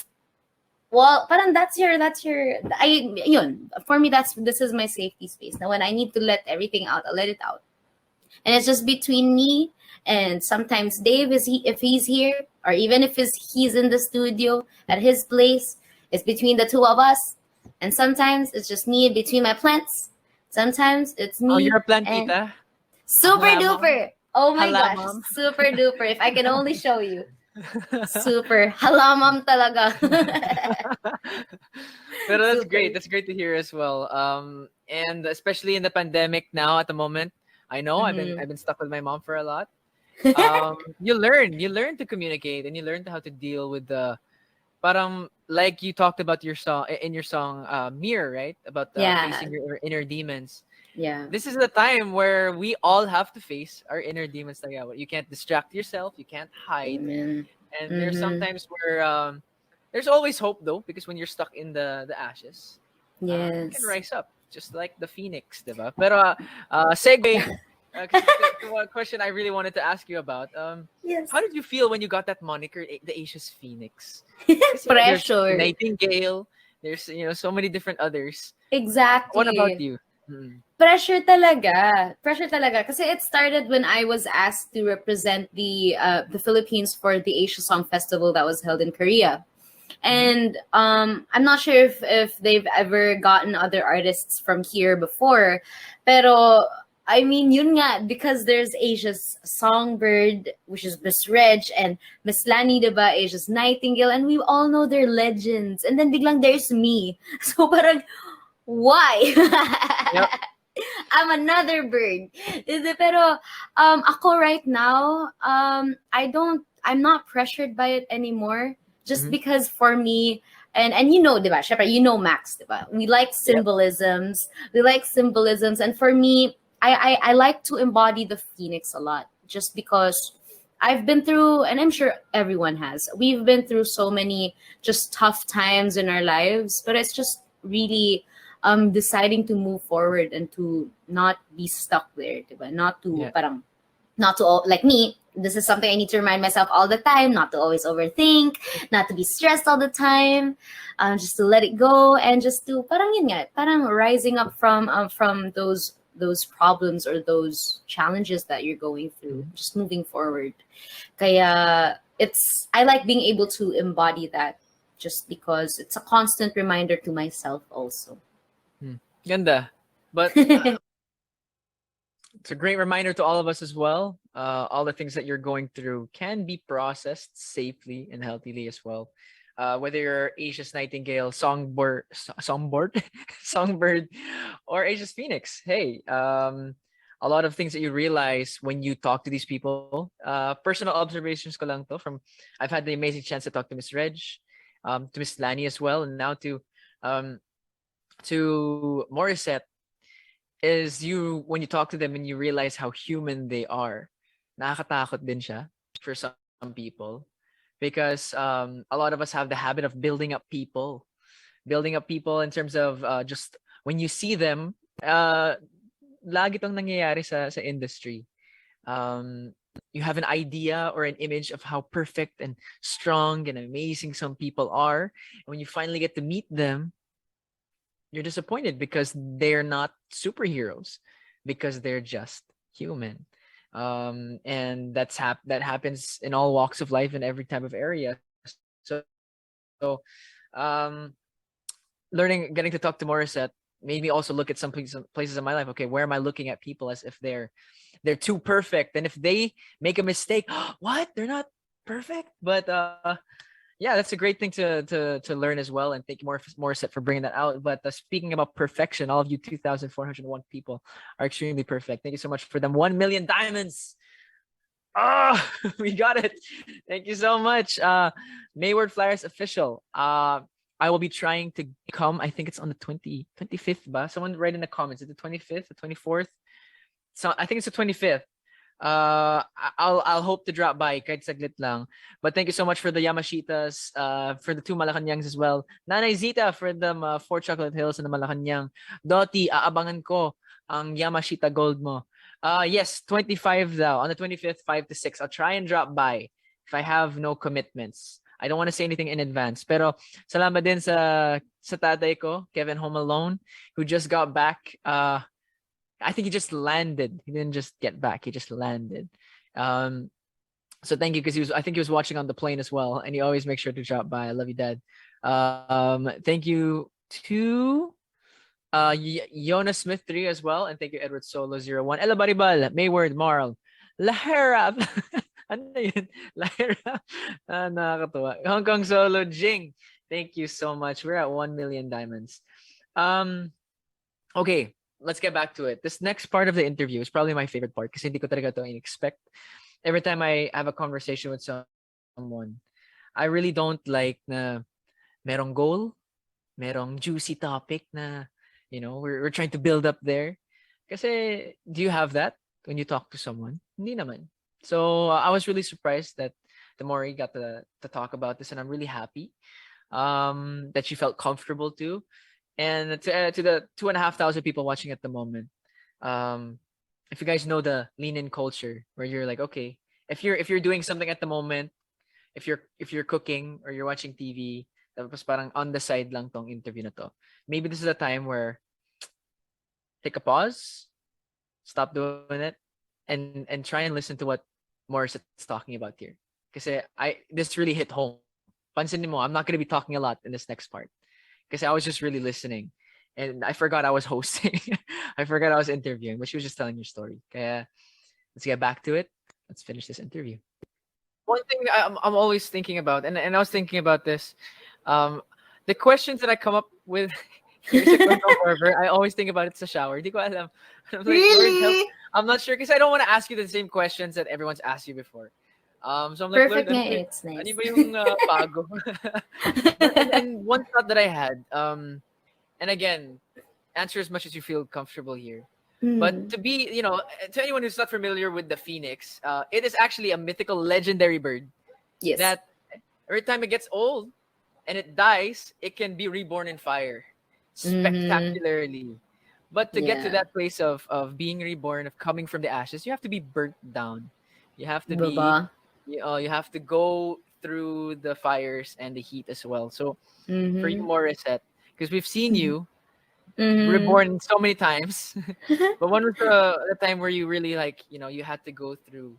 well, parang that's your, yun, for me, this is my safety space. Now when I need to let everything out, I'll let it out. And it's just between me and sometimes Dave, if he's here, or even if he's in the studio at his place, it's between the two of us. And sometimes it's just me between my plants. Sometimes it's me. Oh, you're a plantita? Super duper. Oh my Halamam. gosh. Super duper. If I can only show you. Super halamam talaga. But that's great. That's great to hear as well. And especially in the pandemic now at the moment, I know I've been stuck with my mom for a lot. You learn to communicate, and you learn how to deal with the parang, like you talked about your song in your song Mirror, right? About facing your inner demons. Yeah. This is the time where we all have to face our inner demons. You can't distract yourself. You can't hide. Amen. And there's sometimes where there's always hope though, because when you're stuck in the ashes, you Yes. can rise up just like the phoenix, diba? Pero segue. One question I really wanted to ask you about. Yes. How did you feel when you got that moniker, the Asia's Phoenix? Pressure. There's Nightingale. There's so many different others. Exactly. What about you? Pressure talaga. Kasi it started when I was asked to represent the Philippines for the Asia Song Festival that was held in Korea. And I'm not sure if they've ever gotten other artists from here before. Pero I mean, yun nga, because there's Asia's Songbird, which is Miss Reg, and Miss Lani, diba, Asia's Nightingale, and we all know they're legends. And then biglang there's me. So parang, why? Yep. I'm another bird. Pero ako right now, I'm not pressured by it anymore. Just Mhm. because for me, and you know, diba, syempre, you know Max, diba? We like Yep. symbolisms. We like symbolisms. And for me, I like to embody the phoenix a lot. Just because I've been through, and I'm sure everyone has, we've been through so many just tough times in our lives. But it's just really deciding to move forward and to not be stuck there, diba? Not to Yeah. parang not to like me. This is something I need to remind myself all the time, not to always overthink, not to be stressed all the time, just to let it go and just to parang yun nga, parang rising up from those problems or those challenges that you're going through, Mhm. just moving forward. Kaya I like being able to embody that just because it's a constant reminder to myself also. Hmm. Ganda. But it's a great reminder to all of us as well. All the things that you're going through can be processed safely and healthily as well. Whether you're Asia's Nightingale, songbird, songbird, or Asia's Phoenix. Hey, a lot of things that you realize when you talk to these people. Personal observations ko lang to from. I've had the amazing chance to talk to Miss Reg, to Miss Lani as well, and now um, to Morissette is you when you talk to them and you realize how human they are. Nakakatakot din siya for some people because a lot of us have the habit of building up people in terms of just when you see them, lagi tong nangyayari sa industry. You have an idea or an image of how perfect and strong and amazing some people are. And when you finally get to meet them, you're disappointed because they're not superheroes, because they're just human. And that happens in all walks of life in every type of area. So getting to talk to Morissette made me also look at some places in my life. Okay, where am I looking at people as if they're too perfect, and if they make a mistake, what, they're not perfect? But yeah, that's a great thing to learn as well. And thank you, Morissette, for bringing that out. But speaking about perfection, all of you 2,401 people are extremely perfect. Thank you so much for them 1 million diamonds. Oh, we got it. Thank you so much. Mayward Flyers official. I will be trying to come. I think it's on the 25th. Ba? Someone write in the comments. Is it the 25th, the 24th? So I think it's the 25th. I'll hope to drop by kahit saglit lang. But thank you so much for the Yamashitas, for the 2 Malacanangs as well. Nanay Zita for the 4 Chocolate Hills and the Malacanang. Doti, aabangan ko ang Yamashita Gold mo. Yes, 25 daw. On the 25th, 5 to 6. I'll try and drop by if I have no commitments. I don't want to say anything in advance. Pero salamat din sa tatay ko, Kevin Home Alone, who just got back. I think he just landed. He didn't just get back. He just landed. So thank you, because I think he was watching on the plane as well, and he always makes sure to drop by. I love you, Dad. Thank you to Yona Smith 3 as well, and thank you Edward Solo 01. Ella Baribal, Mayward, Marl, Laherap. Ano yun? Laherap. Nakakatuwa. Hong Kong Solo, Jing. Thank you so much. We're at 1 million diamonds. Okay, let's get back to it. This next part of the interview is probably my favorite part kasi hindi ko talaga to expect. Every time I have a conversation with someone, I really don't like na merong goal, merong juicy topic na, we're trying to build up there. Kasi do you have that when you talk to someone? Hindi naman. So I was really surprised that the Mori got to talk about this, and I'm really happy that she felt comfortable too. And to the 2,500 people watching at the moment, if you guys know the lean-in culture, where you're like, okay, if you're doing something at the moment, if you're cooking or you're watching TV, tapos parang on the side lang tong interview na to, maybe this is a time where take a pause, stop doing it, and try and listen to what Morissette's talking about here. Kasi this really hit home. Pansinin mo, I'm not gonna be talking a lot in this next part. Because I was just really listening. and I forgot I was hosting. I forgot I was interviewing, but she was just telling your story. Kaya, let's get back to it. Let's finish this interview. One thing I'm always thinking about, and I was thinking about this, um, the questions that I come up with here sa Kwentong Barber, I always think about it sa shower. Di ko alam. I'm like, Lord, help. Really? I'm not sure because I don't want to ask you the same questions that everyone's asked you before. So I'm like, Lord, Perfect nga, it's ano nice. ba yung bago? But and one thought that I had, and again, answer as much as you feel comfortable here. But to be, to anyone who's not familiar with the phoenix, it is actually a mythical, legendary bird Yes. that every time it gets old and it dies, it can be reborn in fire spectacularly. But to get to Yeah. that place of being reborn, of coming from the ashes, you have to be burnt down. You have to be, Baba. you have to go through the fires and the heat as well. So for you, Mm-hmm. Morissette, because we've seen you Mm-hmm. reborn so many times. But when was the time where you really like, you had to go through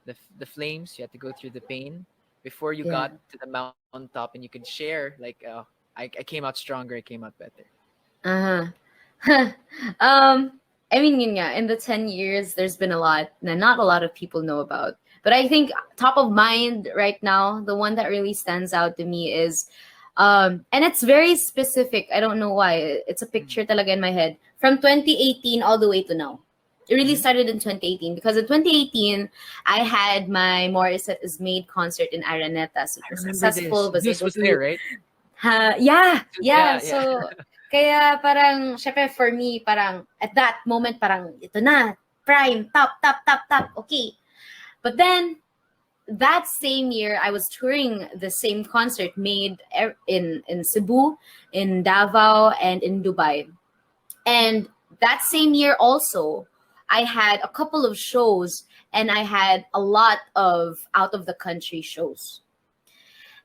the flames, you had to go through the pain before you Yeah. got to the mountaintop and you could share like, I came out stronger, I came out better. Uh-huh. I mean, yun nga, in the 10 years, there's been a lot that not a lot of people know about. But I think top of mind right now, the one that really stands out to me is, and it's very specific. I don't know why. It's a picture talaga in my head from 2018 all the way to now. It really started in 2018 because in 2018, I had my Morissette is Made concert in Araneta. Super I remember successful. this. Was Zeus able was to there, right? Yeah. Yeah. So, kaya parang, syempre for me, parang, at that moment, parang, ito na, prime, top, okay. But then, that same year, I was touring the same concert made in Cebu, in Davao, and in Dubai. And that same year also, I had a couple of shows, and I had a lot of out of the country shows.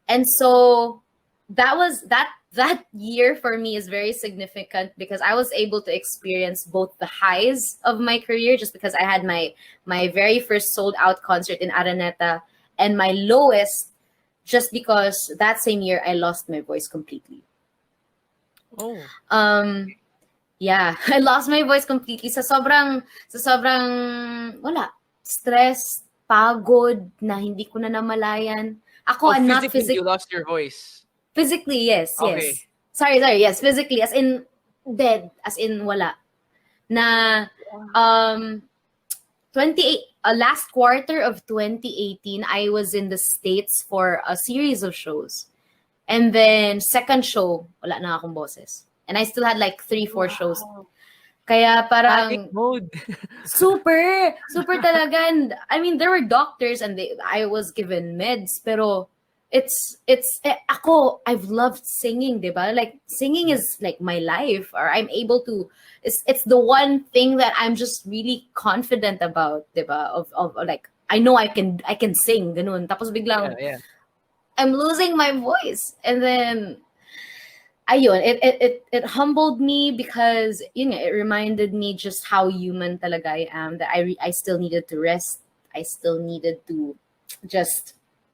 And so that year for me is very significant because I was able to experience both the highs of my career just because I had my very first sold out concert in Araneta, and my lowest just because that same year I lost my voice completely. Oh. Yeah, I lost my voice completely sa sobrang wala, stress, pagod na hindi ko na namalayan. Ako, Oh, I'm not physically you lost your voice. physically, yes. Okay. Sorry, yes, physically, as in dead, as in wala. Na 28 last quarter of 2018, I was in the States for a series of shows. And then second show, wala na akong boses. And I still had like 3-4 shows. Kaya Panic parang mode. super talaga. And I mean, there were doctors and I was given meds, pero ako, I've loved singing, diba? Like singing is like my life, or I'm able to, it's the one thing that I'm just really confident about, diba? Of like, I know I can sing, ganun. Tapos biglang, Yeah. I'm losing my voice. And then, ayun, it humbled me because, it reminded me just how human talaga I am, that I still needed to rest. I still needed to just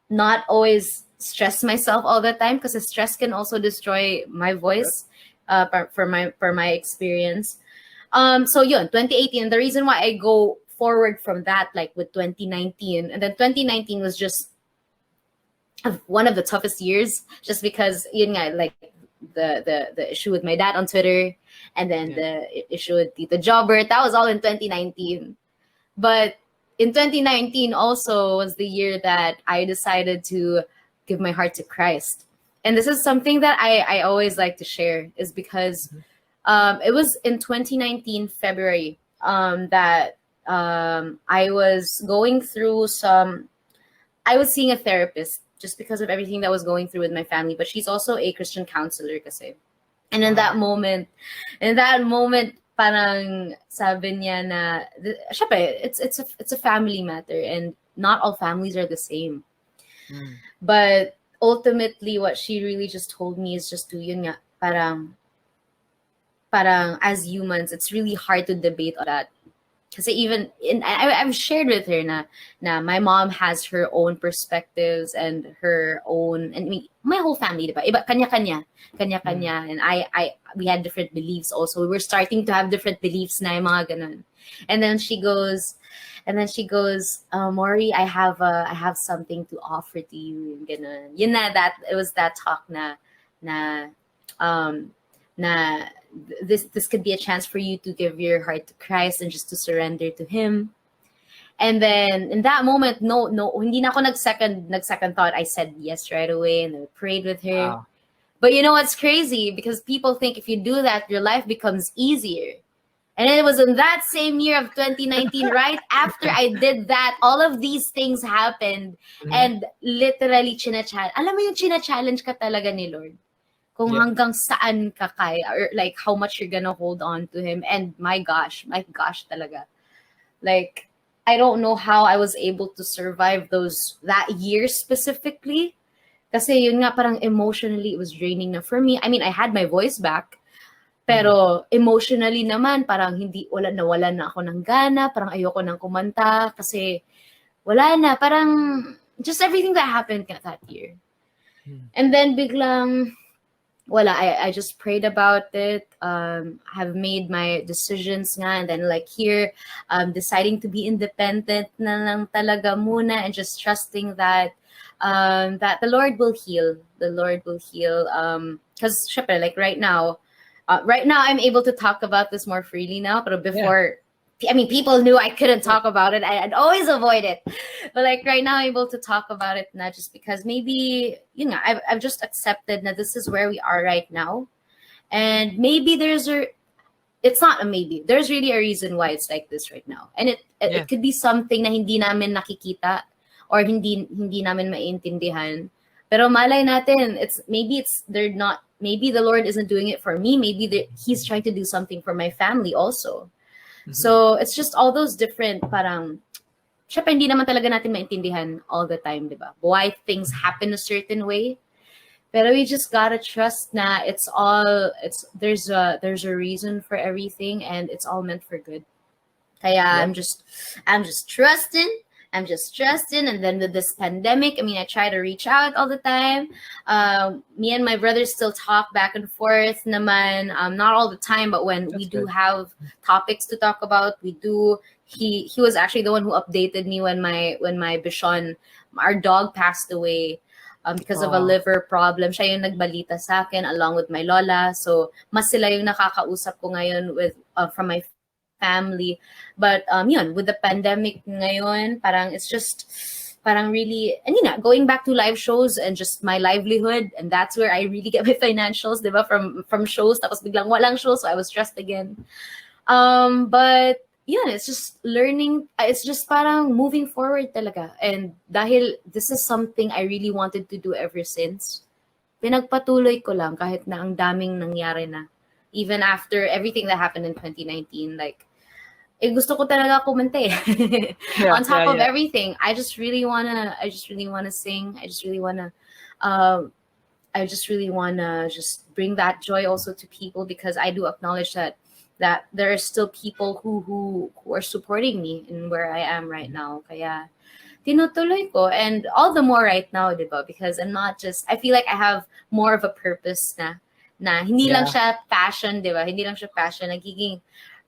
not always stress myself all the time, because stress can also destroy my voice, for my experience. So yun, 2018, the reason why I go forward from that, like with 2019, and then 2019 was just one of the toughest years, just because like the issue with my dad on Twitter, and then the issue with Tita Jobber, that was all in 2019. But in 2019 also was the year that I decided to give my heart to Christ. And this is something that I always like to share, is because it was in 2019 February that I was going through I was seeing a therapist just because of everything that was going through with my family, but she's also a Christian counselor kasi. And in that moment, parang sabi niya na, syempre, it's a family matter, and not all families are the same. But ultimately, what she really just told me is just to, yun nga, parang as humans, it's really hard to debate on that. Kasi even I've shared with her na my mom has her own perspectives and her own, and my whole family, diba? Iba kanya-kanya, and we had different beliefs also. We were starting to have different beliefs na yung mga ganun. And then she goes, Maury, I have something to offer to you, yung ganun. Yun na, that it was that talk na this could be a chance for you to give your heart to Christ and just to surrender to Him. And then in that moment, no, hindi na ako nag-second thought. I said yes right away and I prayed with her. Wow. But you know what's crazy? Because people think if you do that, your life becomes easier. And it was in that same year of 2019, right after I did that, all of these things happened. And literally, alam mo yung china-challenge ka talaga ni Lord. Kung hanggang saan ka kaya, or like how much you're gonna hold on to Him. And my gosh talaga. Like, I don't know how I was able to survive that year specifically. Kasi yun nga, parang emotionally, it was draining na for me. I mean, I had my voice back. Pero emotionally naman, parang nawala na ako ng gana, parang ayoko nang kumanta kasi wala na, parang just everything that happened that year. And then biglang, wala, I just prayed about it, have made my decisions nga, and then like here, deciding to be independent na lang talaga muna, and just trusting that the Lord will heal. The Lord will heal. Because syempre, like right now I'm able to talk about this more freely now. But before, I mean, people knew I couldn't talk about it. I'd always avoid it. But like right now, I'm able to talk about it, not just because maybe, you know, I've just accepted that this is where we are right now. And maybe it's not a maybe. There's really a reason why it's like this right now. And it could be something na hindi namin nakikita or hindi namin maintindihan. Pero malay natin, maybe the Lord isn't doing it for me. Maybe He's trying to do something for my family also. So it's just all those different, parang, syempre hindi naman talaga natin maintindihan all the time, di ba? Why things happen a certain way. Pero we just gotta trust na there's a reason for everything, and it's all meant for good. Kaya I'm just trusting. And then with this pandemic, I mean, I try to reach out all the time. Me and my brother still talk back and forth naman. Not all the time, but when we do have topics to talk about, we do. He was actually the one who updated me when my Bichon, our dog, passed away because of a liver problem. Siya yung nagbalita sa akin along with my lola. So mas sila yung nakakausap ko ngayon with from my family. But yun, with the pandemic ngayon, parang it's just parang really, and you know, going back to live shows and just my livelihood, and that's where I really get my financials, diba, from shows, tapos biglang walang shows, so I was stressed again. But yeah, it's just learning, it's just parang moving forward talaga. And dahil this is something I really wanted to do ever since, pinagpatuloy ko lang kahit na ang daming nangyari na. Even after everything that happened in 2019, like, gusto ko talaga kumanta eh. On top of everything, I just really wanna sing. I just really wanna just bring that joy also to people, because I do acknowledge that there are still people who are supporting me in where I am right now. Kaya tinutuloy ko, and all the more right now, diba? Because I feel like I have more of a purpose na hindi lang siya passion, diba? Hindi lang siya passion, nagiging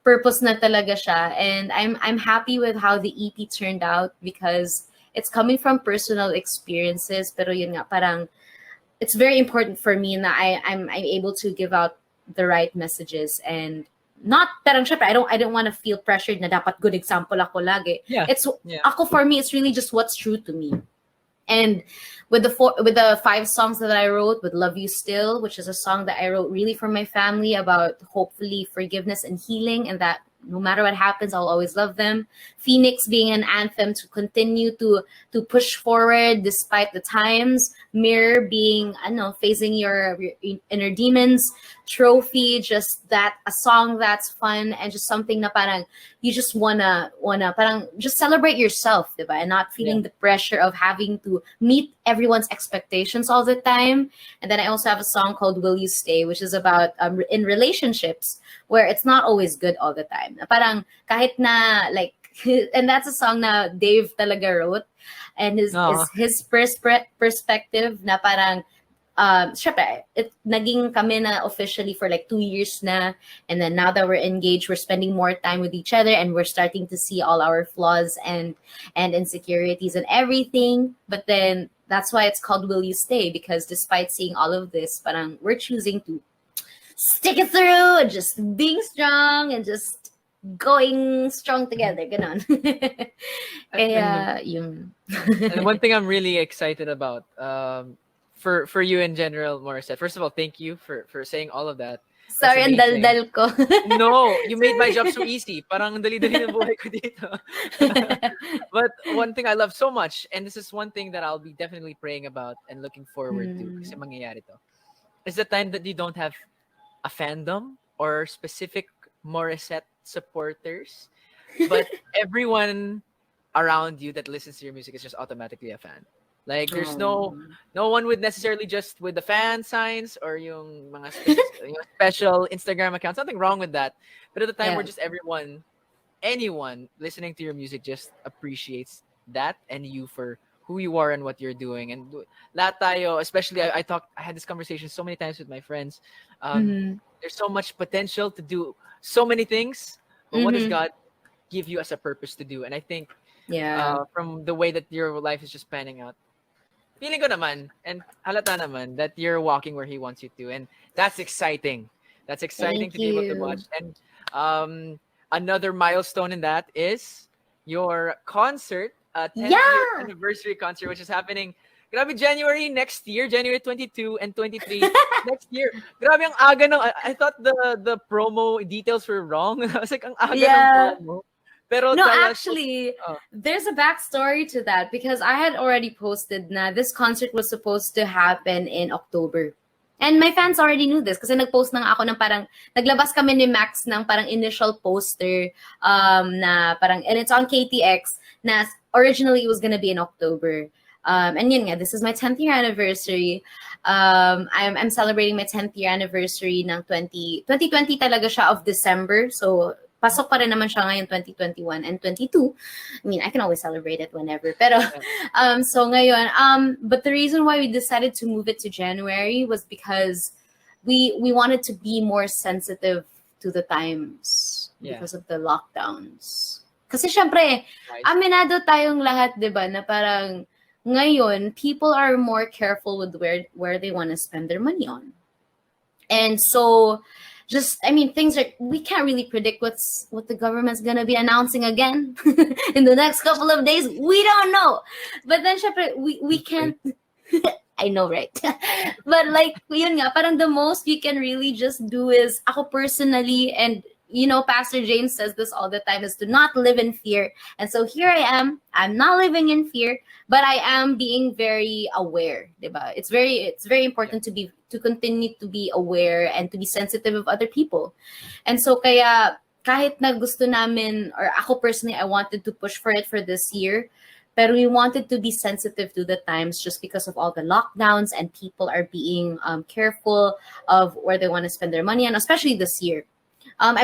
purpose na talaga siya. And I'm happy with how the EP turned out, because it's coming from personal experiences, pero yun nga, parang it's very important for me na I'm able to give out the right messages, and not parang syempre, I don't want to feel pressured na dapat good example ako lagi. Ako, for me, it's really just what's true to me. And with the 5 songs that I wrote, with Love You Still, which is a song that I wrote really for my family about hopefully forgiveness and healing, and that no matter what happens, I'll always love them. Phoenix being an anthem to continue to push forward despite the times. Mirror being, facing your inner demons, trophy, just that a song that's fun and just something na parang you just wanna parang just celebrate yourself, diba? And not feeling the pressure of having to meet everyone's expectations all the time. And then I also have a song called Will You Stay, which is about in relationships where it's not always good all the time. Parang kahit na like and that's a song na Dave talaga wrote, and his perspective na parang syempre, naging kami na officially for like 2 years na, and then now that we're engaged, we're spending more time with each other, and we're starting to see all our flaws and insecurities and everything. But then that's why it's called Will You Stay, because despite seeing all of this, parang we're choosing to stick it through and just being strong and just going strong together, ganon. Kaya, yun. And one thing I'm really excited about, for you in general, Morissette. First of all, thank you for saying all of that. Sorry, ang daldal ko. No, you made my job so easy. Parang dali-dali na buhay ko dito. But one thing I love so much, and this is one thing that I'll be definitely praying about and looking forward to, kasi mangyayari to, is the time that you don't have a fandom or specific Morissette supporters, but everyone around you that listens to your music is just automatically a fan. Like there's no one with necessarily just with the fan signs or yung mga yung special Instagram accounts. Nothing wrong with that. But at the time where just anyone listening to your music just appreciates that and you for who you are and what you're doing. And lahat tayo, especially I had this conversation so many times with my friends. There's so much potential to do so many things. But what does God give you as a purpose to do? And I think from the way that your life is just panning out, feeling ko naman and halata naman that you're walking where He wants you to, and that's exciting. That's exciting to be able to watch. And another milestone in that is your concert, 10th year anniversary concert, which is happening. Grabe, January next year, January 22 and 23 next year. Grabe ang aga ng. I thought the promo details were wrong. I was like, ang aga ng promo. Pero no, actually, there's a backstory to that, because I had already posted na this concert was supposed to happen in October. And my fans already knew this kasi nag-post na nga ako ng parang, naglabas kami ni Max ng parang initial poster na parang, and it's on KTX, na originally it was gonna be in October. And yun nga, this is my 10th year anniversary. I'm celebrating my 10th year anniversary ng 2020 talaga siya of December. So, pasok pa rin naman siya ngayon 2021 and 22. I mean, I can always celebrate it whenever. Pero, so ngayon, but the reason why we decided to move it to January was because we wanted to be more sensitive to the times because of the lockdowns. Kasi syempre, aminado tayong lahat, di ba, na parang ngayon, people are more careful with where they want to spend their money on. And so, things are, we can't really predict what the government's gonna be announcing again in the next couple of days. We don't know. But then, syempre, we can't. I know, right? But like, yun nga, parang the most we can really just do is, ako personally, and you know, Pastor James says this all the time, is to not live in fear. And so here I am. I'm not living in fear, but I am being very aware, diba? It's very important to continue to be aware and to be sensitive of other people. And so kaya kahit na gusto namin, or ako personally, I wanted to push for it for this year, but we wanted to be sensitive to the times just because of all the lockdowns and people are being careful of where they want to spend their money, and especially this year. I'm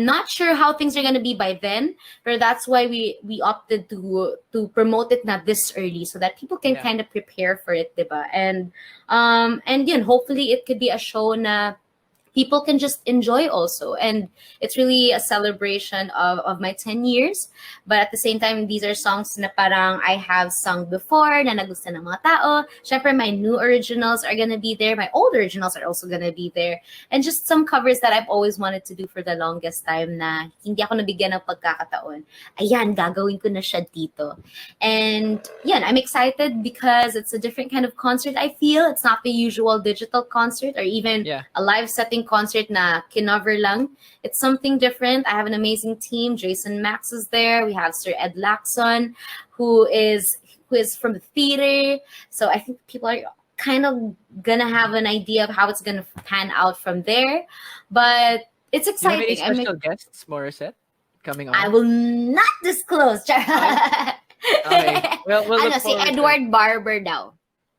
not sure how things are gonna be by then, but that's why we opted to promote it not this early so that people can kind of prepare for it, diba? And yun, hopefully it could be a show na people can just enjoy also. And it's really a celebration of my 10 years. But at the same time, these are songs na parang I have sung before, na nagustuhan ng mga tao. Syempre, my new originals are gonna be there. My old originals are also gonna be there. And just some covers that I've always wanted to do for the longest time na hindi ako nabigyan ng pagkakataon. Ayan, gagawin ko na siya dito. And yan, I'm excited because it's a different kind of concert, I feel. It's not the usual digital concert or even a live setting concert na kinover lang. It's something different. I have an amazing team. Jason Max is there. We have Sir Ed Lacson, who is from the theater. So I think people are kind of gonna have an idea of how it's gonna pan out from there. But it's Do you have any exciting. special guests, Morissette, coming I on? will not disclose. Okay. Okay. Well, we'll look Ano, si forward to it. Edward Barber daw.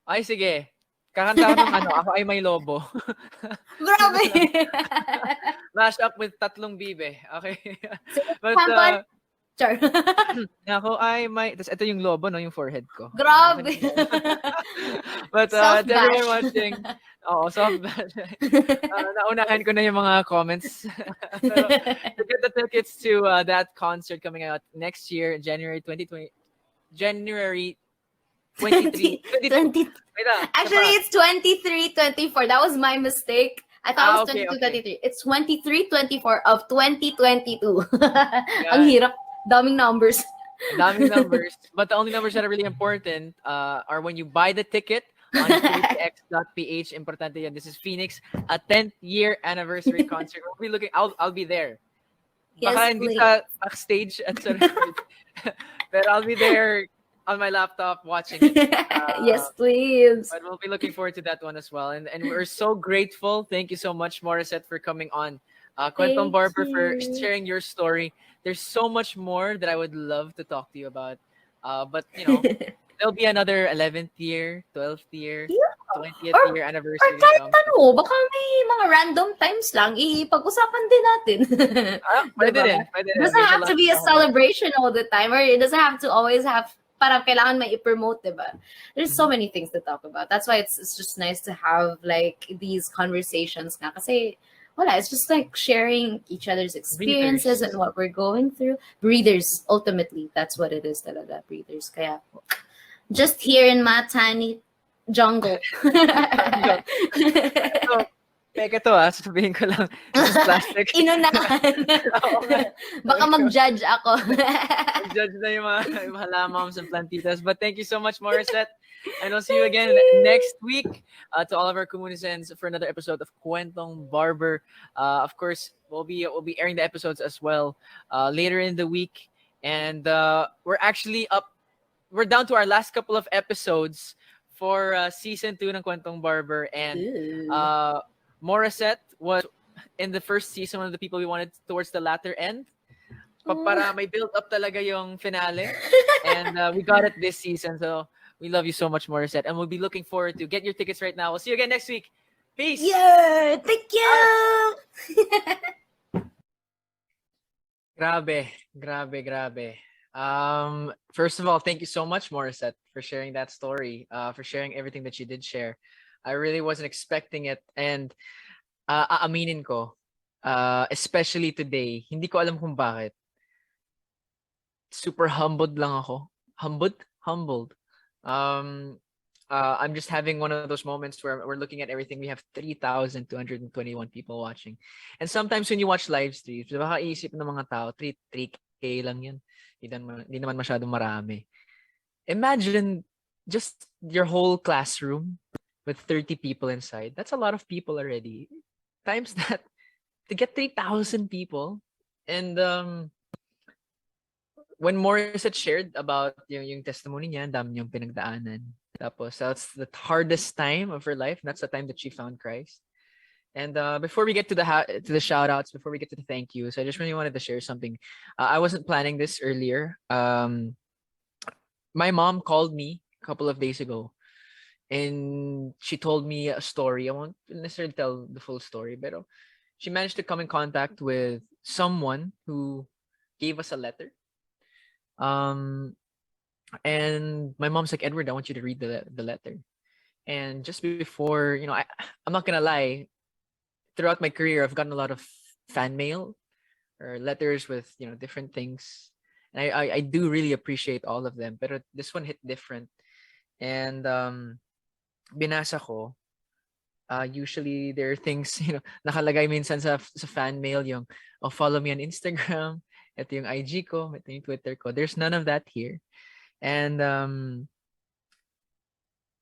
Ay, sige. Kakanta ako ng ano, Ako Ay May Lobo. Grabe! Mash up with tatlong bibe. Okay. But, Sampan? Char. Ako ay may... Tapos ito yung lobo, no? Yung forehead ko. Grabe! But, Soft to everyone bash. watching, soft bash. Naunahan ko na yung mga comments. Pero, to get the tickets to that concert coming out next year, January 2020, January 23. 20. Wait lang. Actually, it's 23, 24. That was my mistake. I thought it was Okay, 22, okay. 23. It's 23, 24 of 2022. Yeah. Ang hirap. Daming numbers. Daming numbers. But the only numbers that are really important are when you buy the ticket on phoenixx.ph. Importante yan. This is Phoenix, a 10th year anniversary concert. We'll be looking. I'll be there. Yes, Baka hindi please. sa backstage at sa pero I'll be there on my laptop watching it. Yes, please. But we'll be looking forward to that one as well. And we're so grateful. Thank you so much, Morissette, for coming on. Kwentong Thank Barber, for you. sharing your story. There's so much more that I would love to talk to you about. But, you know, there'll be another 11th year, 12th year, Yeah. 20th Or- year Or anniversary. kahit to come. ano, baka may mga random times lang, ipag-usapan din natin. Pwede Diba? rin. Pwede rin. It doesn't There's have lot to be a to talk about. celebration all the time, or it doesn't have to always have, parang kailangan may i-promote, diba? There's so many things to talk about. That's why it's just nice to have like these conversations nga. Kasi, wala, it's just like sharing each other's experiences Breathers. and what we're going through. Breathers, ultimately, that's what it is talaga, breathers. Kaya, just here in my tiny jungle. So, peke to sasabihin ko lang. This is plastic. Inunahan. Oo nga. Baka mag-judge ako. Judge na yung mga halamams and plantitas. But thank you so much, Morissette. And I'll see you again next week to all of our Kumunisens for another episode of Kwentong Barber. Of course, we'll be airing the episodes as well later in the week. And we're actually up. We're down to our last couple of episodes for season 2 ng Kwentong Barber. And Morissette was in the first season one of the people we wanted towards the latter end. Para may build up talaga yung finale. And we got it this season. So we love you so much, Morissette. And we'll be looking forward to get your tickets right now. We'll see you again next week. Peace. Yeah, thank you. Grabe. First of all, thank you so much, Morissette, for sharing that story, for sharing everything that you did share. I really wasn't expecting it. And aaminin ko, especially today, hindi ko alam kung bakit. Super humbled lang ako. Humbled. I'm just having one of those moments where we're looking at everything. We have 3,221 people watching. And sometimes when you watch live streams, baka iisip ng mga tao, 3K lang yan. Hindi naman masyadong marami. Imagine just your whole classroom with 30 people inside. That's a lot of people already. Times that, to get 3,000 people. And when Morissette shared about yung testimony niya, dami niyang pinagdaanan. Tapos that's the hardest time of her life. That's the time that she found Christ. And before we get to the shout outs, before we get to the thank yous, I just really wanted to share something. I wasn't planning this earlier. My mom called me a couple of days ago, and she told me a story. I won't necessarily tell the full story, but she managed to come in contact with someone who gave us a letter. And my mom's like, Edward, I want you to read the letter. And just before, I'm not gonna lie, throughout my career, I've gotten a lot of fan mail or letters with different things, and I do really appreciate all of them. But this one hit different, and binasa ko. Usually there are things nakalagay minsan sa fan mail yung follow me on Instagram, ito yung IG ko, ito yung Twitter ko. There's none of that here. And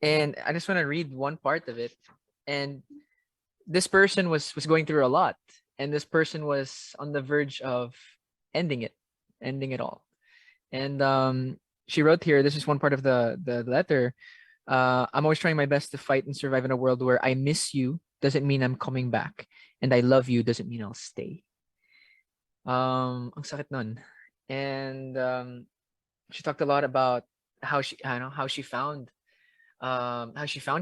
I just want to read one part of it. And this person was going through a lot, and this person was on the verge of ending it all. And she wrote here, this is one part of the letter. I'm always trying my best to fight and survive in a world where I miss you doesn't mean I'm coming back, and I love you doesn't mean I'll stay. Ang sakit nun. And she talked a lot about how she, I don't know, how she found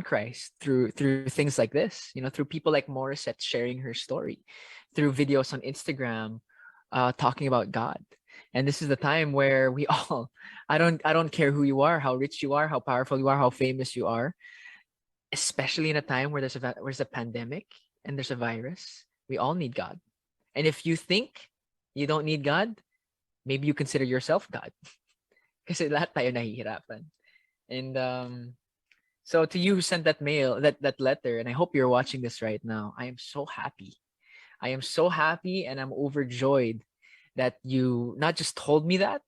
Christ through things like this, through people like Morissette sharing her story, through videos on Instagram, talking about God. And this is the time where we all, I don't care who you are, how rich you are, how powerful you are, how famous you are, especially in a time where there's a pandemic and there's a virus. We all need God. And if you think you don't need God, maybe you consider yourself God. Kasi lahat tayo nahihirapan. And so to you who sent that mail, that letter, and I hope you're watching this right now, I am so happy. I am so happy and I'm overjoyed that you not just told me that,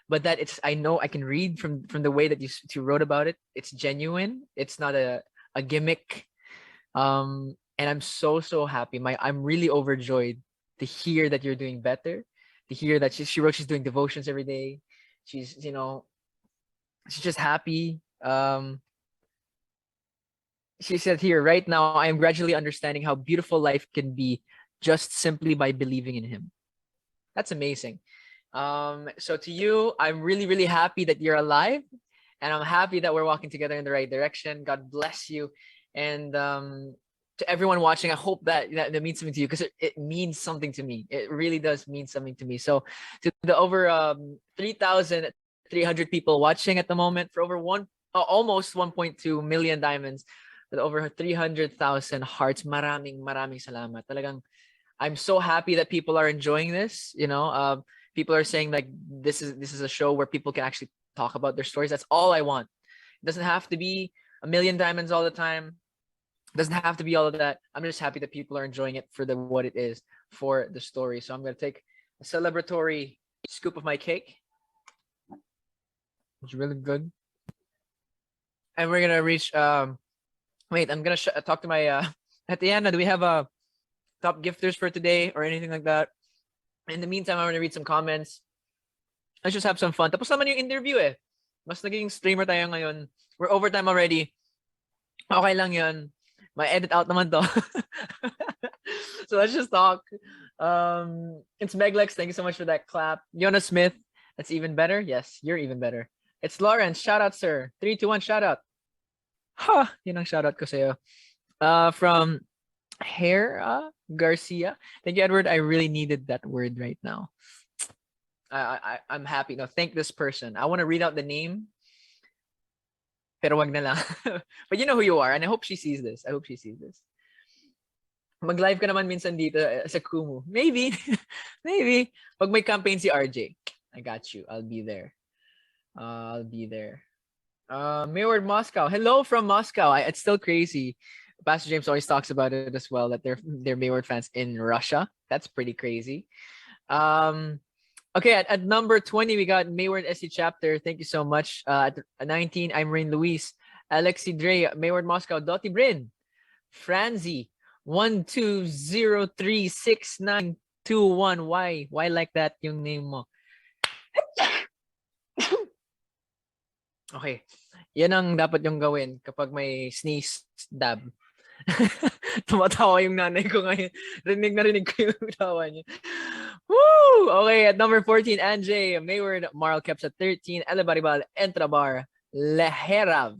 but that I know I can read from the way that you wrote about it. It's genuine. It's not a gimmick. And I'm so happy. I'm really overjoyed to hear that you're doing better, to hear that she wrote she's doing devotions every day. She's she's just happy. She said here, right now, I am gradually understanding how beautiful life can be just simply by believing in him. That's amazing. So to you, I'm really happy that you're alive, and I'm happy that we're walking together in the right direction. God bless you. And to everyone watching, I hope that means something to you, because it means something to me. It really does mean something to me. So to the over 3,300 people watching at the moment, for over almost 1.2 million diamonds, with over 300,000 hearts, maraming salamat. Talagang, I'm so happy that people are enjoying this. People are saying like this is a show where people can actually talk about their stories. That's all I want. It doesn't have to be a million diamonds all the time. It doesn't have to be all of that. I'm just happy that people are enjoying it for what it is, for the story. So I'm gonna take a celebratory scoop of my cake. It's really good. And we're gonna reach. Wait, I'm gonna talk to my. At the end, do we have a top gifters for today or anything like that? In the meantime, I'm gonna read some comments. Let's just have some fun. Tapos naman yung interview eh. Mas naging streamer tayo ngayon. We're overtime already. Okay lang yun. May edit out naman to. So let's just talk. It's Meglex. Thank you so much for that clap. Yona Smith. That's even better. Yes, you're even better. It's Lawrence. Shout out, sir. 3, 2, 1, shout out. Ha! Yun ang shout out ko sa'yo. From Hera Garcia. Thank you, Edward. I really needed that word right now. I'm happy. No, thank this person. I want to read out the name. Pero wag na lang. But you know who you are, and I hope she sees this. Mag-live ka naman minsan dito sa Kumu. Maybe. Maybe. Pag may campaign si RJ. I got you. I'll be there. Mayward Moscow. Hello from Moscow. It's still crazy. Pastor James always talks about it as well, that they're Mayward fans in Russia. That's pretty crazy. Okay, at number 20, we got Mayward SC Chapter. Thank you so much. At 19, I'm Rain Luis. Alexi Dre, Mayward Moscow. Dottie Brin. Franzi. 1203691. Why like that yung name mo? Okay. Yan ang dapat yung gawin kapag may sneeze dab. Tumatawa yung nanay ko ngayon. Rinig ko yung tawa niya. Woo! Okay, at number 14, Anjay, Mayward, Marl Keps at 13, Elebaribal, Entrabar, Laherav,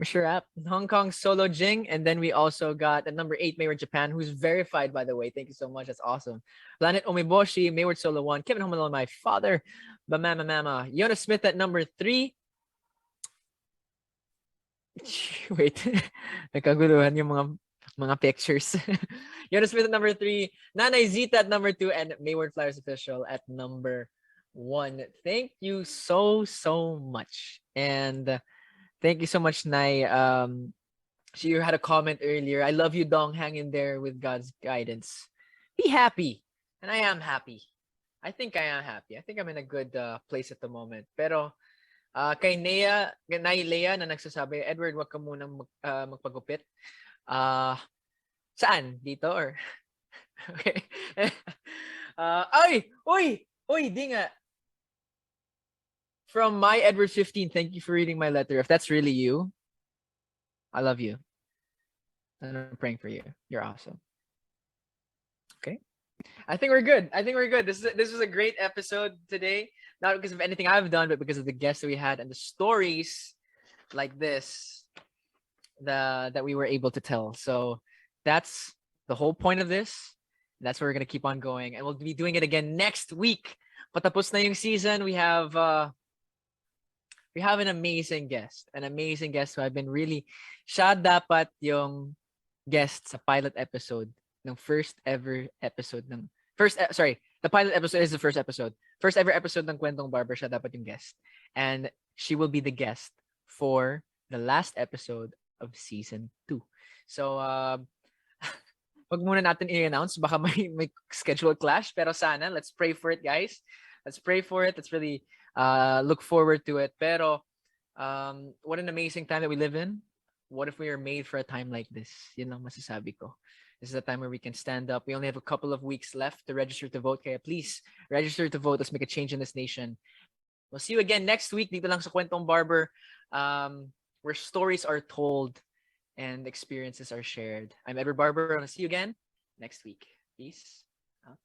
Mr. App, Hong Kong, Solo Jing, and then we also got at number 8, Mayward Japan, who's verified, by the way. Thank you so much. That's awesome. Planet Omiboshi, Mayward Solo 1, Kevin Home Alone, my father, Bamama Mama, Yona Smith at number 3. Wait, nagkaguluhan yung mga pictures. Yona Smith at number 3, Nanay Zita at number 2, and Mayward Flyers Official at number 1. Thank you so much. And thank you so much, Nay. She had a comment earlier. I love you, Dong. Hang in there with God's guidance. Be happy. And I am happy. I think I am happy. I think I'm in a good place at the moment. Pero kay Nay Lea na nagsasabi, Edward, wag ka munang magpagupit. Saan? Dito or? Okay. Uy, di nga. From my Edward 15, thank you for reading my letter. If that's really you, I love you. And I'm praying for you. You're awesome. Okay. I think we're good. I think we're good. This was a great episode today. Not because of anything I've done, but because of the guests that we had and the stories like this that we were able to tell. So that's the whole point of this. That's where we're gonna keep on going, and we'll be doing it again next week. Patapos na yung season. We have an amazing guest who I've been really siya dapat yung guest sa pilot episode ng first ever episode ng the pilot episode is the first episode. First ever episode ng Kwentong Barber, siya dapat yung guest. And she will be the guest for the last episode of season 2. So wag muna natin i-announce, baka may schedule clash, pero sana let's pray for it, guys. Let's pray for it. Let's really look forward to it. Pero what an amazing time that we live in. What if we are made for a time like this? Yun lang masasabi ko. This is a time where we can stand up. We only have a couple of weeks left to register to vote. Kaya please, register to vote. Let's make a change in this nation. We'll see you again next week dito lang sa Kwentong Barber, where stories are told and experiences are shared. I'm Edward Barber. I'll see you again next week. Peace out.